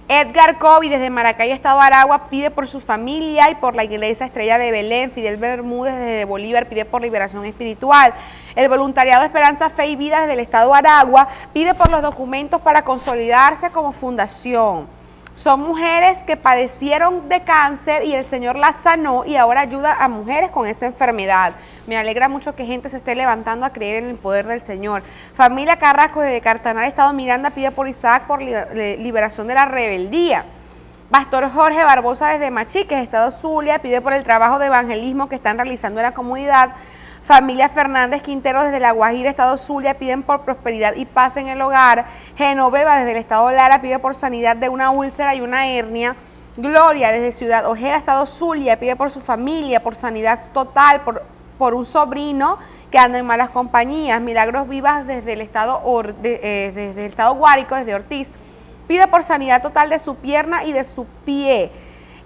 B: Edgar Cobi desde Maracay, estado Aragua, pide por su familia y por la Iglesia Estrella de Belén. Fidel Bermúdez desde Bolívar pide por liberación espiritual. El voluntariado Esperanza, Fe y Vida desde el estado Aragua pide por los documentos para consolidarse como fundación. Son mujeres que padecieron de cáncer y el Señor las sanó y ahora ayuda a mujeres con esa enfermedad. Me alegra mucho que gente se esté levantando a creer en el poder del Señor. Familia Carrasco desde Cartanar, estado Miranda, pide por Isaac por liberación de la rebeldía. Pastor Jorge Barbosa desde Machiques, estado Zulia, pide por el trabajo de evangelismo que están realizando en la comunidad. Familia Fernández Quintero desde La Guajira, estado Zulia, piden por prosperidad y paz en el hogar. Genoveva desde el estado Lara pide por sanidad de una úlcera y una hernia. Gloria desde Ciudad Ojeda, estado Zulia, pide por su familia, por sanidad total, por un sobrino que anda en malas compañías. Milagros Vivas desde el estado desde el estado Guárico, desde Ortiz, pide por sanidad total de su pierna y de su pie.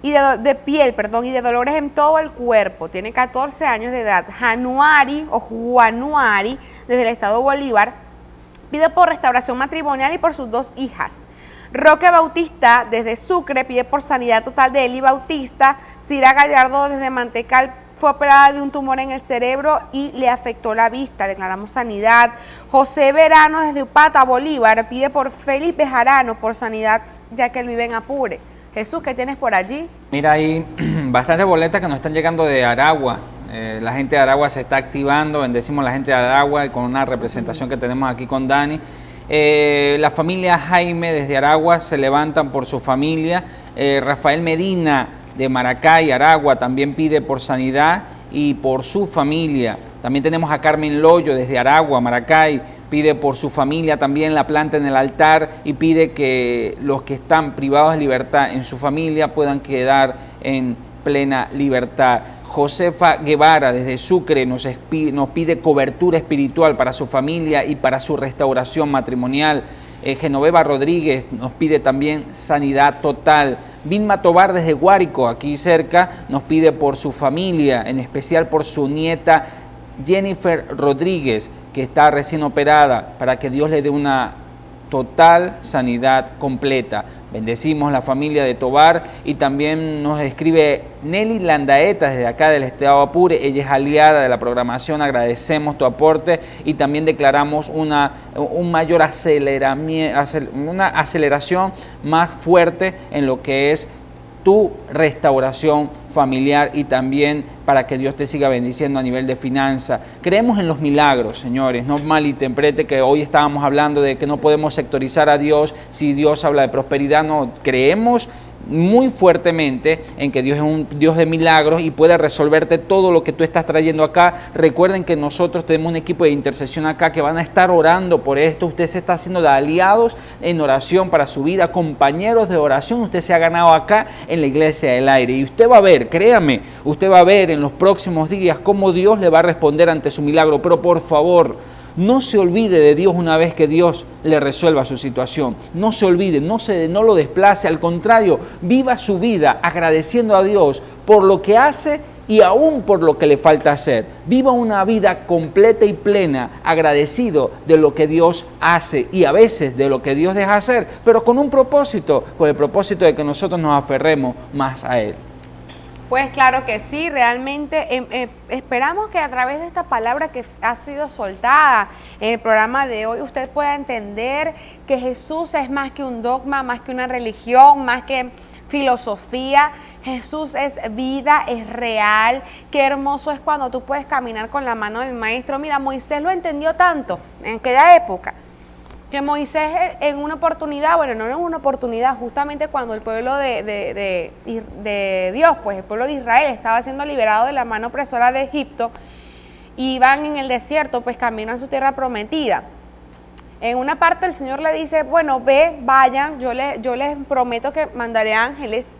B: Y de piel, y de dolores en todo el cuerpo. Tiene 14 años de edad. Juanuari, desde el estado Bolívar, pide por restauración matrimonial y por sus 2 hijas. Roque Bautista, desde Sucre, pide por sanidad total de Eli Bautista. Cira Gallardo, desde Mantecal, fue operada de un tumor en el cerebro y le afectó la vista. Declaramos sanidad. José Verano, desde Upata, Bolívar, pide por Felipe Jarano por sanidad, ya que él vive en Apure. Jesús, ¿qué tienes por allí?
C: Mira, hay bastantes boletas que nos están llegando de Aragua. La gente de Aragua se está activando, bendecimos a la gente de Aragua con una representación que tenemos aquí con Dani. La familia Jaime desde Aragua se levantan por su familia. Rafael Medina de Maracay, Aragua, también pide por sanidad y por su familia. También tenemos a Carmen Loyo desde Aragua, Maracay, pide por su familia, también la planta en el altar y pide que los que están privados de libertad en su familia puedan quedar en plena libertad. Josefa Guevara desde Sucre nos pide cobertura espiritual para su familia y para su restauración matrimonial. Genoveva Rodríguez nos pide también sanidad total. Vilma Tobar desde Guárico, aquí cerca, nos pide por su familia, en especial por su nieta Jennifer Rodríguez, que está recién operada, para que Dios le dé una total sanidad completa. Bendecimos la familia de Tobar. Y también nos escribe Nelly Landaeta desde acá del estado Apure. Ella es aliada de la programación. Agradecemos tu aporte y también declaramos una aceleración más fuerte en lo que es tu restauración familiar y también para que Dios te siga bendiciendo a nivel de finanzas. Creemos en los milagros, señores, no malinterprete que hoy estábamos hablando de que no podemos sectorizar a Dios si Dios habla de prosperidad, no, creemos muy fuertemente en que Dios es un Dios de milagros y puede resolverte todo lo que tú estás trayendo acá. Recuerden que nosotros tenemos un equipo de intercesión acá que van a estar orando por esto. Usted se está haciendo de aliados en oración para su vida, compañeros de oración. Usted se ha ganado acá en la Iglesia del Aire y usted va a ver, créame, usted va a ver en los próximos días cómo Dios le va a responder ante su milagro. Pero por favor, no se olvide de Dios una vez que Dios le resuelva su situación. No se olvide, no lo desplace. Al contrario, viva su vida agradeciendo a Dios por lo que hace y aún por lo que le falta hacer. Viva una vida completa y plena, agradecido de lo que Dios hace y a veces de lo que Dios deja hacer, pero con un propósito, con el propósito de que nosotros nos aferremos más a Él.
B: Pues claro que sí, realmente esperamos que a través de esta palabra que ha sido soltada en el programa de hoy, usted pueda entender que Jesús es más que un dogma, más que una religión, más que filosofía. Jesús es vida, es real. Qué hermoso es cuando tú puedes caminar con la mano del Maestro. Mira, Moisés lo entendió tanto en aquella época, que Moisés en una oportunidad, bueno, no en una oportunidad, justamente cuando el pueblo de Dios, pues el pueblo de Israel estaba siendo liberado de la mano opresora de Egipto, y van en el desierto, pues camino a su tierra prometida. En una parte el Señor le dice, bueno, vayan, yo les prometo que mandaré ángeles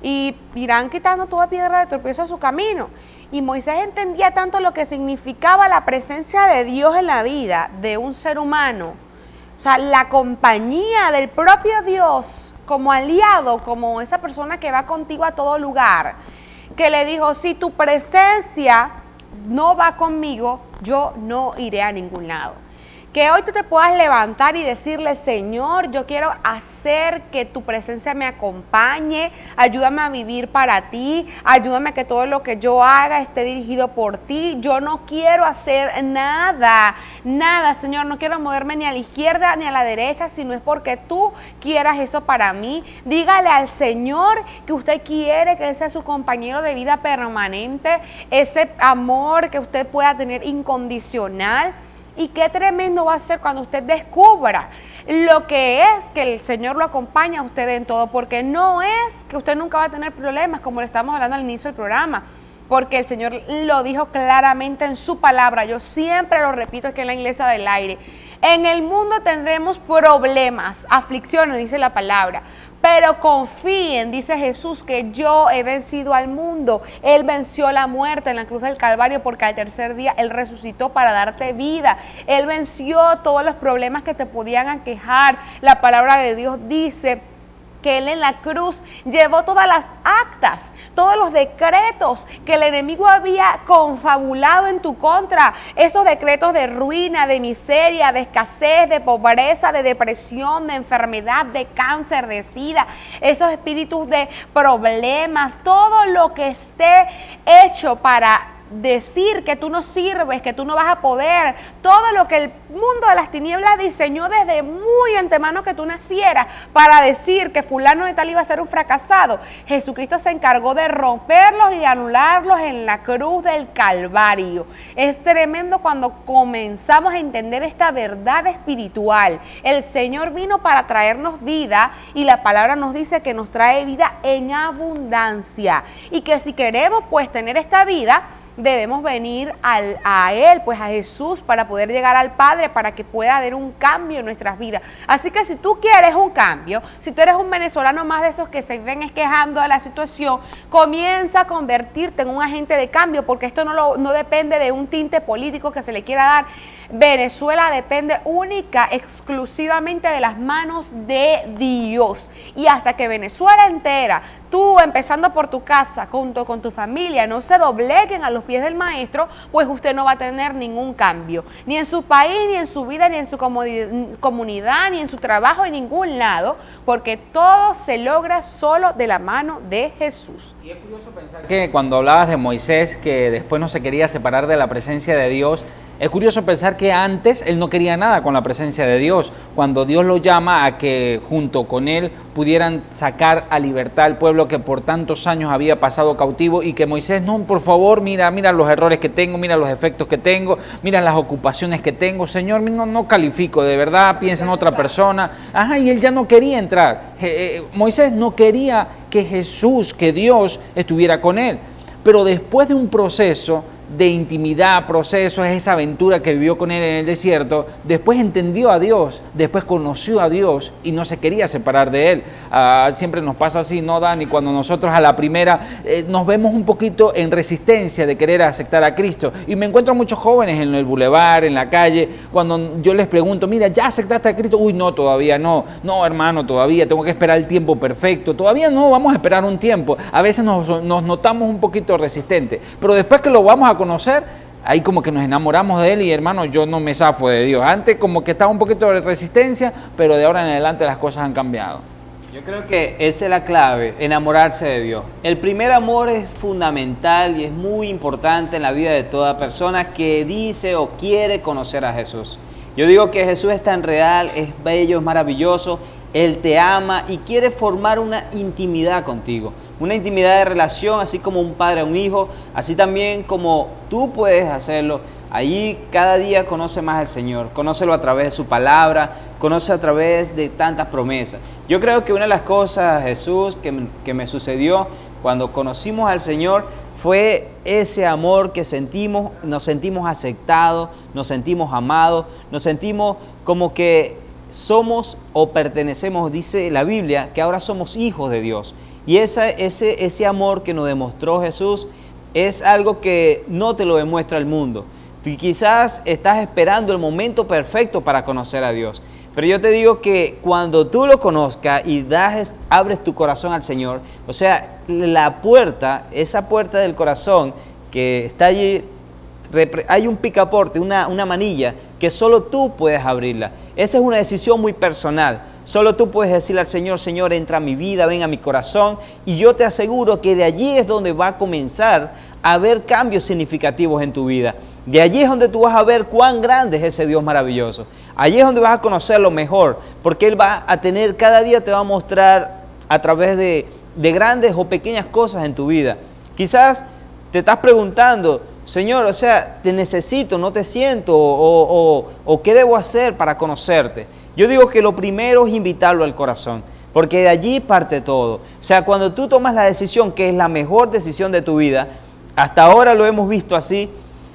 B: y irán quitando toda piedra de tropiezo a su camino. Y Moisés entendía tanto lo que significaba la presencia de Dios en la vida de un ser humano. O sea, la compañía del propio Dios como aliado, como esa persona que va contigo a todo lugar, que le dijo, si tu presencia no va conmigo, yo no iré a ningún lado. Que hoy tú te puedas levantar y decirle, Señor, yo quiero hacer que tu presencia me acompañe, ayúdame a vivir para ti, ayúdame a que todo lo que yo haga esté dirigido por ti. Yo no quiero hacer nada, Señor, no quiero moverme ni a la izquierda ni a la derecha, si no es porque tú quieras eso para mí. Dígale al Señor que usted quiere que Él sea su compañero de vida permanente, ese amor que usted pueda tener incondicional. Y qué tremendo va a ser cuando usted descubra lo que es que el Señor lo acompaña a usted en todo, porque no es que usted nunca va a tener problemas, como le estamos hablando al inicio del programa, porque el Señor lo dijo claramente en su palabra. Yo siempre lo repito aquí en la Iglesia del Aire. En el mundo tendremos problemas, aflicciones, dice la palabra. Pero confíen, dice Jesús, que yo he vencido al mundo. Él venció la muerte en la cruz del Calvario, porque al tercer día Él resucitó para darte vida. Él venció todos los problemas que te podían aquejar. La palabra de Dios dice que Él en la cruz llevó todas las actas, todos los decretos que el enemigo había confabulado en tu contra, esos decretos de ruina, de miseria, de escasez, de pobreza, de depresión, de enfermedad, de cáncer, de sida, esos espíritus de problemas, todo lo que esté hecho para decir que tú no sirves, que tú no vas a poder, todo lo que el mundo de las tinieblas diseñó desde muy antemano que tú nacieras para decir que fulano de tal iba a ser un fracasado, Jesucristo se encargó de romperlos y anularlos en la cruz del Calvario. Es tremendo cuando comenzamos a entender esta verdad espiritual. El Señor vino para traernos vida y la palabra nos dice que nos trae vida en abundancia, y que si queremos pues tener esta vida, debemos venir a Él, pues a Jesús, para poder llegar al Padre, para que pueda haber un cambio en nuestras vidas. Así que si tú quieres un cambio, si tú eres un venezolano más de esos que se ven quejando de la situación, comienza a convertirte en un agente de cambio, porque esto no depende de un tinte político que se le quiera dar. Venezuela depende exclusivamente de las manos de Dios. Y hasta que Venezuela entera, tú empezando por tu casa, junto con tu familia, no se dobleguen a los pies del maestro, pues usted no va a tener ningún cambio. Ni en su país, ni en su vida, ni en su comunidad, ni en su trabajo, en ningún lado, porque todo se logra solo de la mano de Jesús.
C: Y es curioso pensar que cuando hablabas de Moisés, que después no se quería separar de la presencia de Dios, es curioso pensar que antes él no quería nada con la presencia de Dios. Cuando Dios lo llama a que junto con él pudieran sacar a libertad al pueblo que por tantos años había pasado cautivo, y que Moisés, no, por favor, mira los errores que tengo, mira los efectos que tengo, mira las ocupaciones que tengo, Señor, no califico, de verdad, piensa en otra persona. Y él ya no quería entrar. Moisés no quería que Jesús, que Dios estuviera con él. Pero después de un proceso de intimidad, procesos, esa aventura que vivió con él en el desierto, después entendió a Dios, después conoció a Dios y no se quería separar de él. Siempre nos pasa así, ¿no, Dani? Cuando nosotros a la primera nos vemos un poquito en resistencia de querer aceptar a Cristo. Y me encuentro muchos jóvenes en el bulevar, en la calle, cuando yo les pregunto, mira, ¿ya aceptaste a Cristo? Uy, no, todavía no. No, hermano, todavía tengo que esperar el tiempo perfecto. Todavía no, vamos a esperar un tiempo. A veces nos notamos un poquito resistentes, pero después que lo vamos a conocer, ahí como que nos enamoramos de él, y hermano, yo no me zafo de Dios. Antes como que estaba un poquito de resistencia, pero de ahora en adelante las cosas han cambiado.
F: Yo creo que esa es la clave, enamorarse de Dios. El primer amor es fundamental y es muy importante en la vida de toda persona que dice o quiere conocer a Jesús. Yo digo que Jesús es tan real, es bello, es maravilloso. Él te ama y quiere formar una intimidad contigo, una intimidad de relación, así como un padre a un hijo, así también como tú puedes hacerlo. Allí cada día conoce más al Señor, conócelo a través de su palabra, conoce a través de tantas promesas. Yo creo que una de las cosas, Jesús, que me sucedió cuando conocimos al Señor fue ese amor que sentimos, nos sentimos aceptados, nos sentimos amados, nos sentimos como que somos o pertenecemos, dice la Biblia, que ahora somos hijos de Dios. Y ese amor que nos demostró Jesús es algo que no te lo demuestra el mundo. Tú quizás estás esperando el momento perfecto para conocer a Dios. Pero yo te digo que cuando tú lo conozcas y abres tu corazón al Señor, o sea, la puerta, esa puerta del corazón que está allí, hay un picaporte, una manilla que solo tú puedes abrirla. Esa es una decisión muy personal. Solo tú puedes decirle al Señor, Señor, entra a mi vida, ven a mi corazón, y yo te aseguro que de allí es donde va a comenzar a haber cambios significativos en tu vida. De allí es donde tú vas a ver cuán grande es ese Dios maravilloso. Allí es donde vas a conocerlo mejor, porque Él va a tener, cada día te va a mostrar a través de grandes o pequeñas cosas en tu vida. Quizás te estás preguntando, Señor, o sea, te necesito, no te siento, o ¿qué debo hacer para conocerte? Yo digo que lo primero es invitarlo al corazón, porque de allí parte todo. O sea, cuando tú tomas la decisión, que es la mejor decisión de tu vida, hasta ahora lo hemos visto así,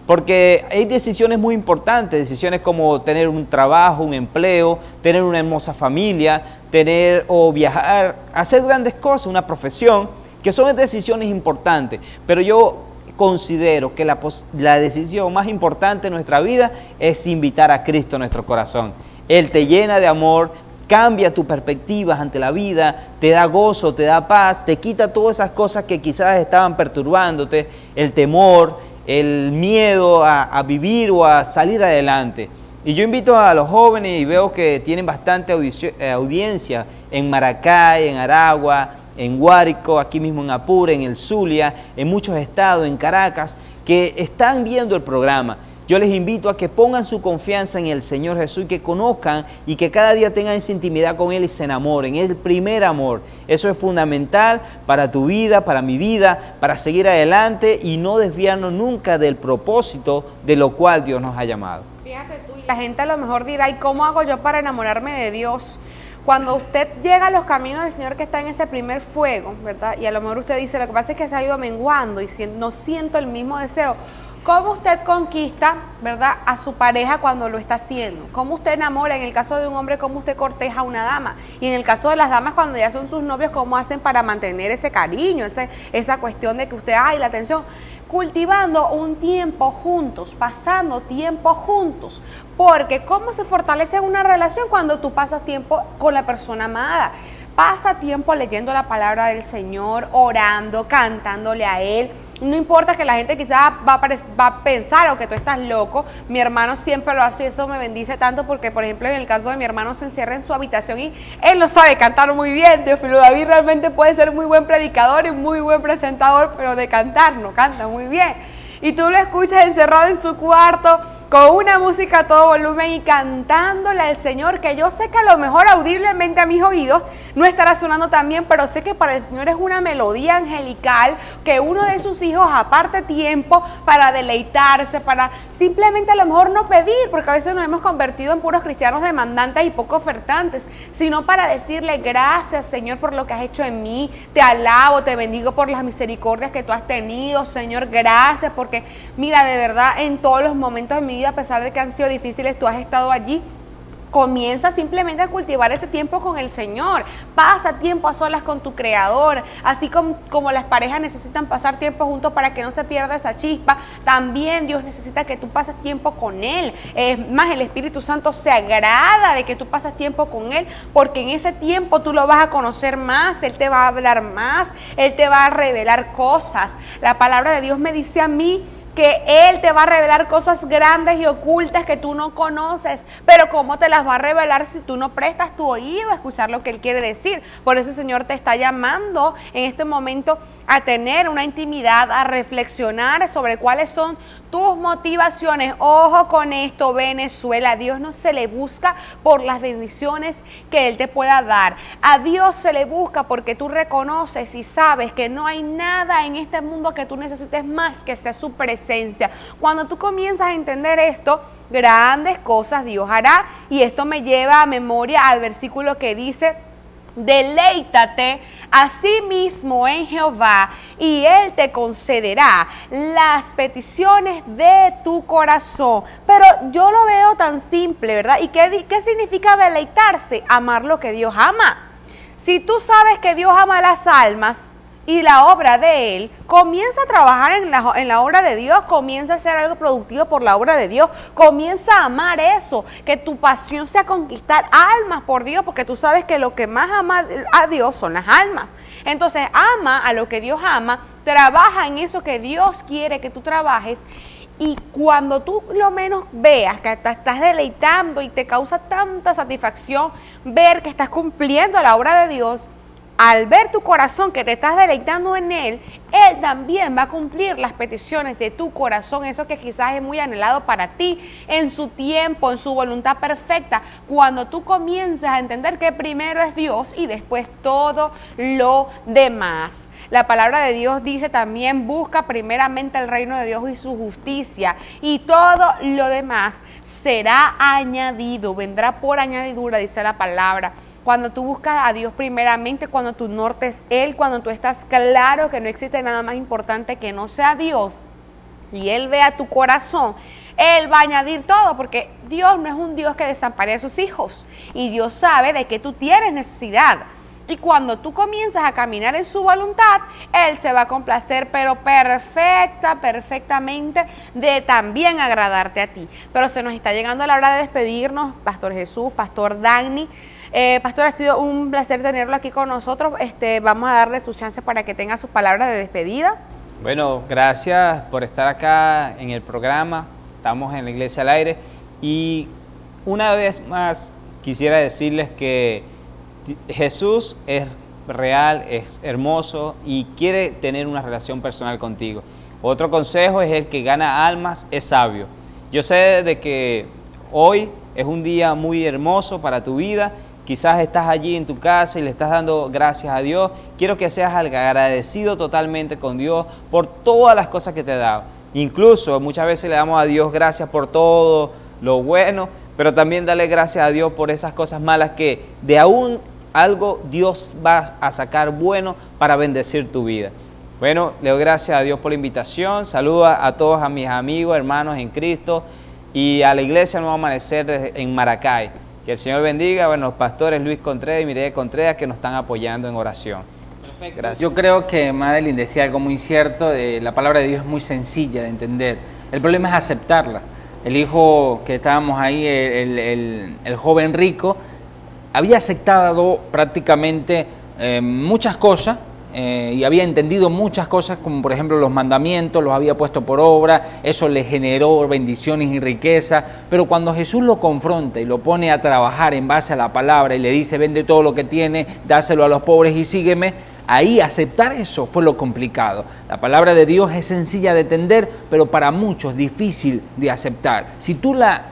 F: porque hay decisiones muy importantes, decisiones como tener un trabajo, un empleo, tener una hermosa familia, tener o viajar, hacer grandes cosas, una profesión, que son decisiones importantes, pero yo considero que la decisión más importante de nuestra vida es invitar a Cristo a nuestro corazón. Él te llena de amor, cambia tus perspectivas ante la vida, te da gozo, te da paz, te quita todas esas cosas que quizás estaban perturbándote, el temor, el miedo a vivir o a salir adelante. Y yo invito a los jóvenes, y veo que tienen bastante audiencia en Maracay, en Aragua, en Guárico, aquí mismo en Apure, en el Zulia, en muchos estados, en Caracas, que están viendo el programa. Yo les invito a que pongan su confianza en el Señor Jesús y que conozcan y que cada día tengan esa intimidad con Él y se enamoren. Es el primer amor. Eso es fundamental para tu vida, para mi vida, para seguir adelante y no desviarnos nunca del propósito de lo cual Dios nos ha llamado.
B: Fíjate tú, y la gente a lo mejor dirá, ¿y cómo hago yo para enamorarme de Dios? Cuando usted llega a los caminos del Señor que está en ese primer fuego, ¿verdad? Y a lo mejor usted dice, lo que pasa es que se ha ido menguando y no siento el mismo deseo. ¿Cómo usted conquista, verdad, a su pareja cuando lo está haciendo? ¿Cómo usted enamora? En el caso de un hombre, ¿cómo usted corteja a una dama? Y en el caso de las damas, cuando ya son sus novios, ¿cómo hacen para mantener ese cariño, esa cuestión de que usted, ay, la atención? Cultivando un tiempo juntos, pasando tiempo juntos. Porque ¿cómo se fortalece una relación cuando tú pasas tiempo con la persona amada? Pasa tiempo leyendo la palabra del Señor, orando, cantándole a Él. No importa que la gente quizás va a pensar o que tú estás loco. Mi hermano siempre lo hace y eso me bendice tanto porque, por ejemplo, en el caso de mi hermano se encierra en su habitación y él no sabe cantar muy bien. Teófilo David realmente puede ser muy buen predicador y muy buen presentador, pero de cantar no canta muy bien. Y tú lo escuchas encerrado en su cuarto con una música a todo volumen y cantándole al Señor, que yo sé que a lo mejor audiblemente a mis oídos no estará sonando tan bien, pero sé que para el Señor es una melodía angelical, que uno de sus hijos aparte tiempo para deleitarse, para simplemente a lo mejor no pedir, porque a veces nos hemos convertido en puros cristianos demandantes y poco ofertantes, sino para decirle gracias, Señor, por lo que has hecho en mí, te alabo, te bendigo por las misericordias que tú has tenido, Señor, gracias, porque mira, de verdad, en todos los momentos de mi vida, a pesar de que han sido difíciles, tú has estado allí. Comienza simplemente a cultivar ese tiempo con el Señor. Pasa tiempo a solas con tu Creador. Así como las parejas necesitan pasar tiempo juntos para que no se pierda esa chispa, también Dios necesita que tú pases tiempo con Él. Más el Espíritu Santo se agrada de que tú pases tiempo con Él, porque en ese tiempo tú lo vas a conocer más, Él te va a hablar más, Él te va a revelar cosas. La palabra de Dios me dice a mí que Él te va a revelar cosas grandes y ocultas que tú no conoces, pero ¿cómo te las va a revelar si tú no prestas tu oído a escuchar lo que Él quiere decir? Por eso el Señor te está llamando en este momento a tener una intimidad, a reflexionar sobre cuáles son tus motivaciones. Ojo con esto, Venezuela, a Dios no se le busca por las bendiciones que Él te pueda dar. A Dios se le busca porque tú reconoces y sabes que no hay nada en este mundo que tú necesites más que sea su presencia. Cuando tú comienzas a entender esto, grandes cosas Dios hará. Y esto me lleva a memoria al versículo que dice: deleítate a sí mismo en Jehová y Él te concederá las peticiones de tu corazón. Pero yo lo veo tan simple, ¿verdad? ¿Y qué significa deleitarse? Amar lo que Dios ama. Si tú sabes que Dios ama las almas y la obra de Él, comienza a trabajar en la obra de Dios, comienza a hacer algo productivo por la obra de Dios, comienza a amar eso, que tu pasión sea conquistar almas por Dios, porque tú sabes que lo que más ama a Dios son las almas. Entonces ama a lo que Dios ama, trabaja en eso que Dios quiere que tú trabajes, y cuando tú lo menos veas que te estás deleitando y te causa tanta satisfacción ver que estás cumpliendo la obra de Dios, al ver tu corazón que te estás deleitando en Él, Él también va a cumplir las peticiones de tu corazón, eso que quizás es muy anhelado para ti, en su tiempo, en su voluntad perfecta. Cuando tú comienzas a entender que primero es Dios y después todo lo demás. La palabra de Dios dice también: busca primeramente el reino de Dios y su justicia, y todo lo demás será añadido, vendrá por añadidura, dice la palabra. Cuando tú buscas a Dios primeramente, cuando tu norte es Él, cuando tú estás claro que no existe nada más importante que no sea Dios, y Él vea tu corazón, Él va a añadir todo, porque Dios no es un Dios que desampare a sus hijos, y Dios sabe de que tú tienes necesidad. Y cuando tú comienzas a caminar en su voluntad, Él se va a complacer, pero perfectamente, de también agradarte a ti. Pero se nos está llegando la hora de despedirnos, Pastor Jesús, Pastor Dagny. Pastor, ha sido un placer tenerlo aquí con nosotros. Vamos a darle su chance para que tenga sus palabras de despedida.
F: Bueno, gracias por estar acá en el programa. Estamos en la Iglesia al Aire. Y una vez más quisiera decirles que Jesús es real, es hermoso y quiere tener una relación personal contigo. Otro consejo es: el que gana almas es sabio. Yo sé de que hoy es un día muy hermoso para tu vida. Quizás estás allí en tu casa y le estás dando gracias a Dios. Quiero que seas agradecido totalmente con Dios por todas las cosas que te ha dado. Incluso muchas veces le damos a Dios gracias por todo lo bueno, pero también dale gracias a Dios por esas cosas malas que de aún algo Dios va a sacar bueno para bendecir tu vida. Bueno, le doy gracias a Dios por la invitación, saludo a todos a mis amigos, hermanos en Cristo y a la Iglesia Nuevo Amanecer en Maracay. Que el Señor bendiga, bueno, los pastores Luis Contreras y Mireya Contreras que nos están apoyando en oración.
C: Perfecto.
F: Gracias.
C: Yo creo que Madeline decía algo muy cierto, la palabra de Dios es muy sencilla de entender. El problema es aceptarla. El hijo que estábamos ahí, el joven rico, había aceptado prácticamente muchas cosas y había entendido muchas cosas, como por ejemplo los mandamientos, los había puesto por obra, eso le generó bendiciones y riqueza, pero cuando Jesús lo confronta y lo pone a trabajar en base a la palabra y le dice, vende todo lo que tiene, dáselo a los pobres y sígueme, ahí aceptar eso fue lo complicado. La palabra de Dios es sencilla de entender, pero para muchos difícil de aceptar. Si tú la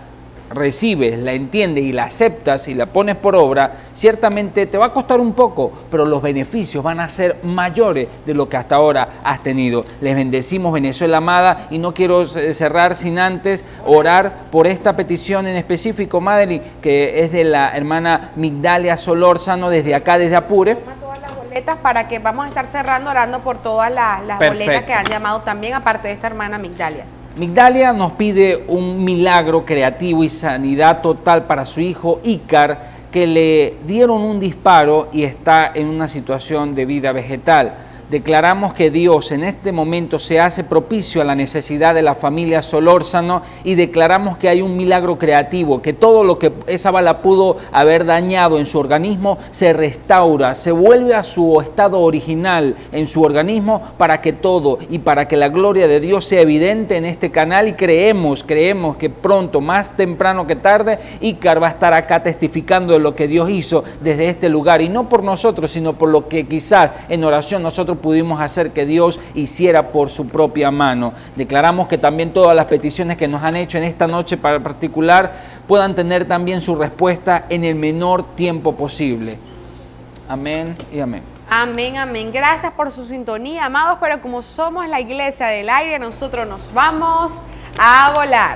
C: recibes, la entiendes y la aceptas y la pones por obra, ciertamente te va a costar un poco, pero los beneficios van a ser mayores de lo que hasta ahora has tenido. Les bendecimos, Venezuela amada, y no quiero cerrar sin antes orar por esta petición en específico, Madeline, que es de la hermana Migdalia Solórzano, desde acá, desde Apure.
B: Para que vamos a estar cerrando orando por todas las boletas que han llamado también, aparte de esta hermana Migdalia.
C: Migdalia nos pide un milagro creativo y sanidad total para su hijo Ícar, que le dieron un disparo y está en una situación de vida vegetal. Declaramos que Dios en este momento se hace propicio a la necesidad de la familia Solórzano y declaramos que hay un milagro creativo, que todo lo que esa bala pudo haber dañado en su organismo se restaura, se vuelve a su estado original en su organismo para que todo y para que la gloria de Dios sea evidente en este canal y creemos que pronto, más temprano que tarde, Ícar va a estar acá testificando de lo que Dios hizo desde este lugar y no por nosotros, sino por lo que quizás en oración nosotros pudimos hacer que Dios hiciera por su propia mano. Declaramos que también todas las peticiones que nos han hecho en esta noche para particular puedan tener también su respuesta en el menor tiempo posible. Amén y amén.
B: Amén, amén. Gracias por su sintonía, amados, pero como somos la Iglesia del Aire, nosotros nos vamos a volar.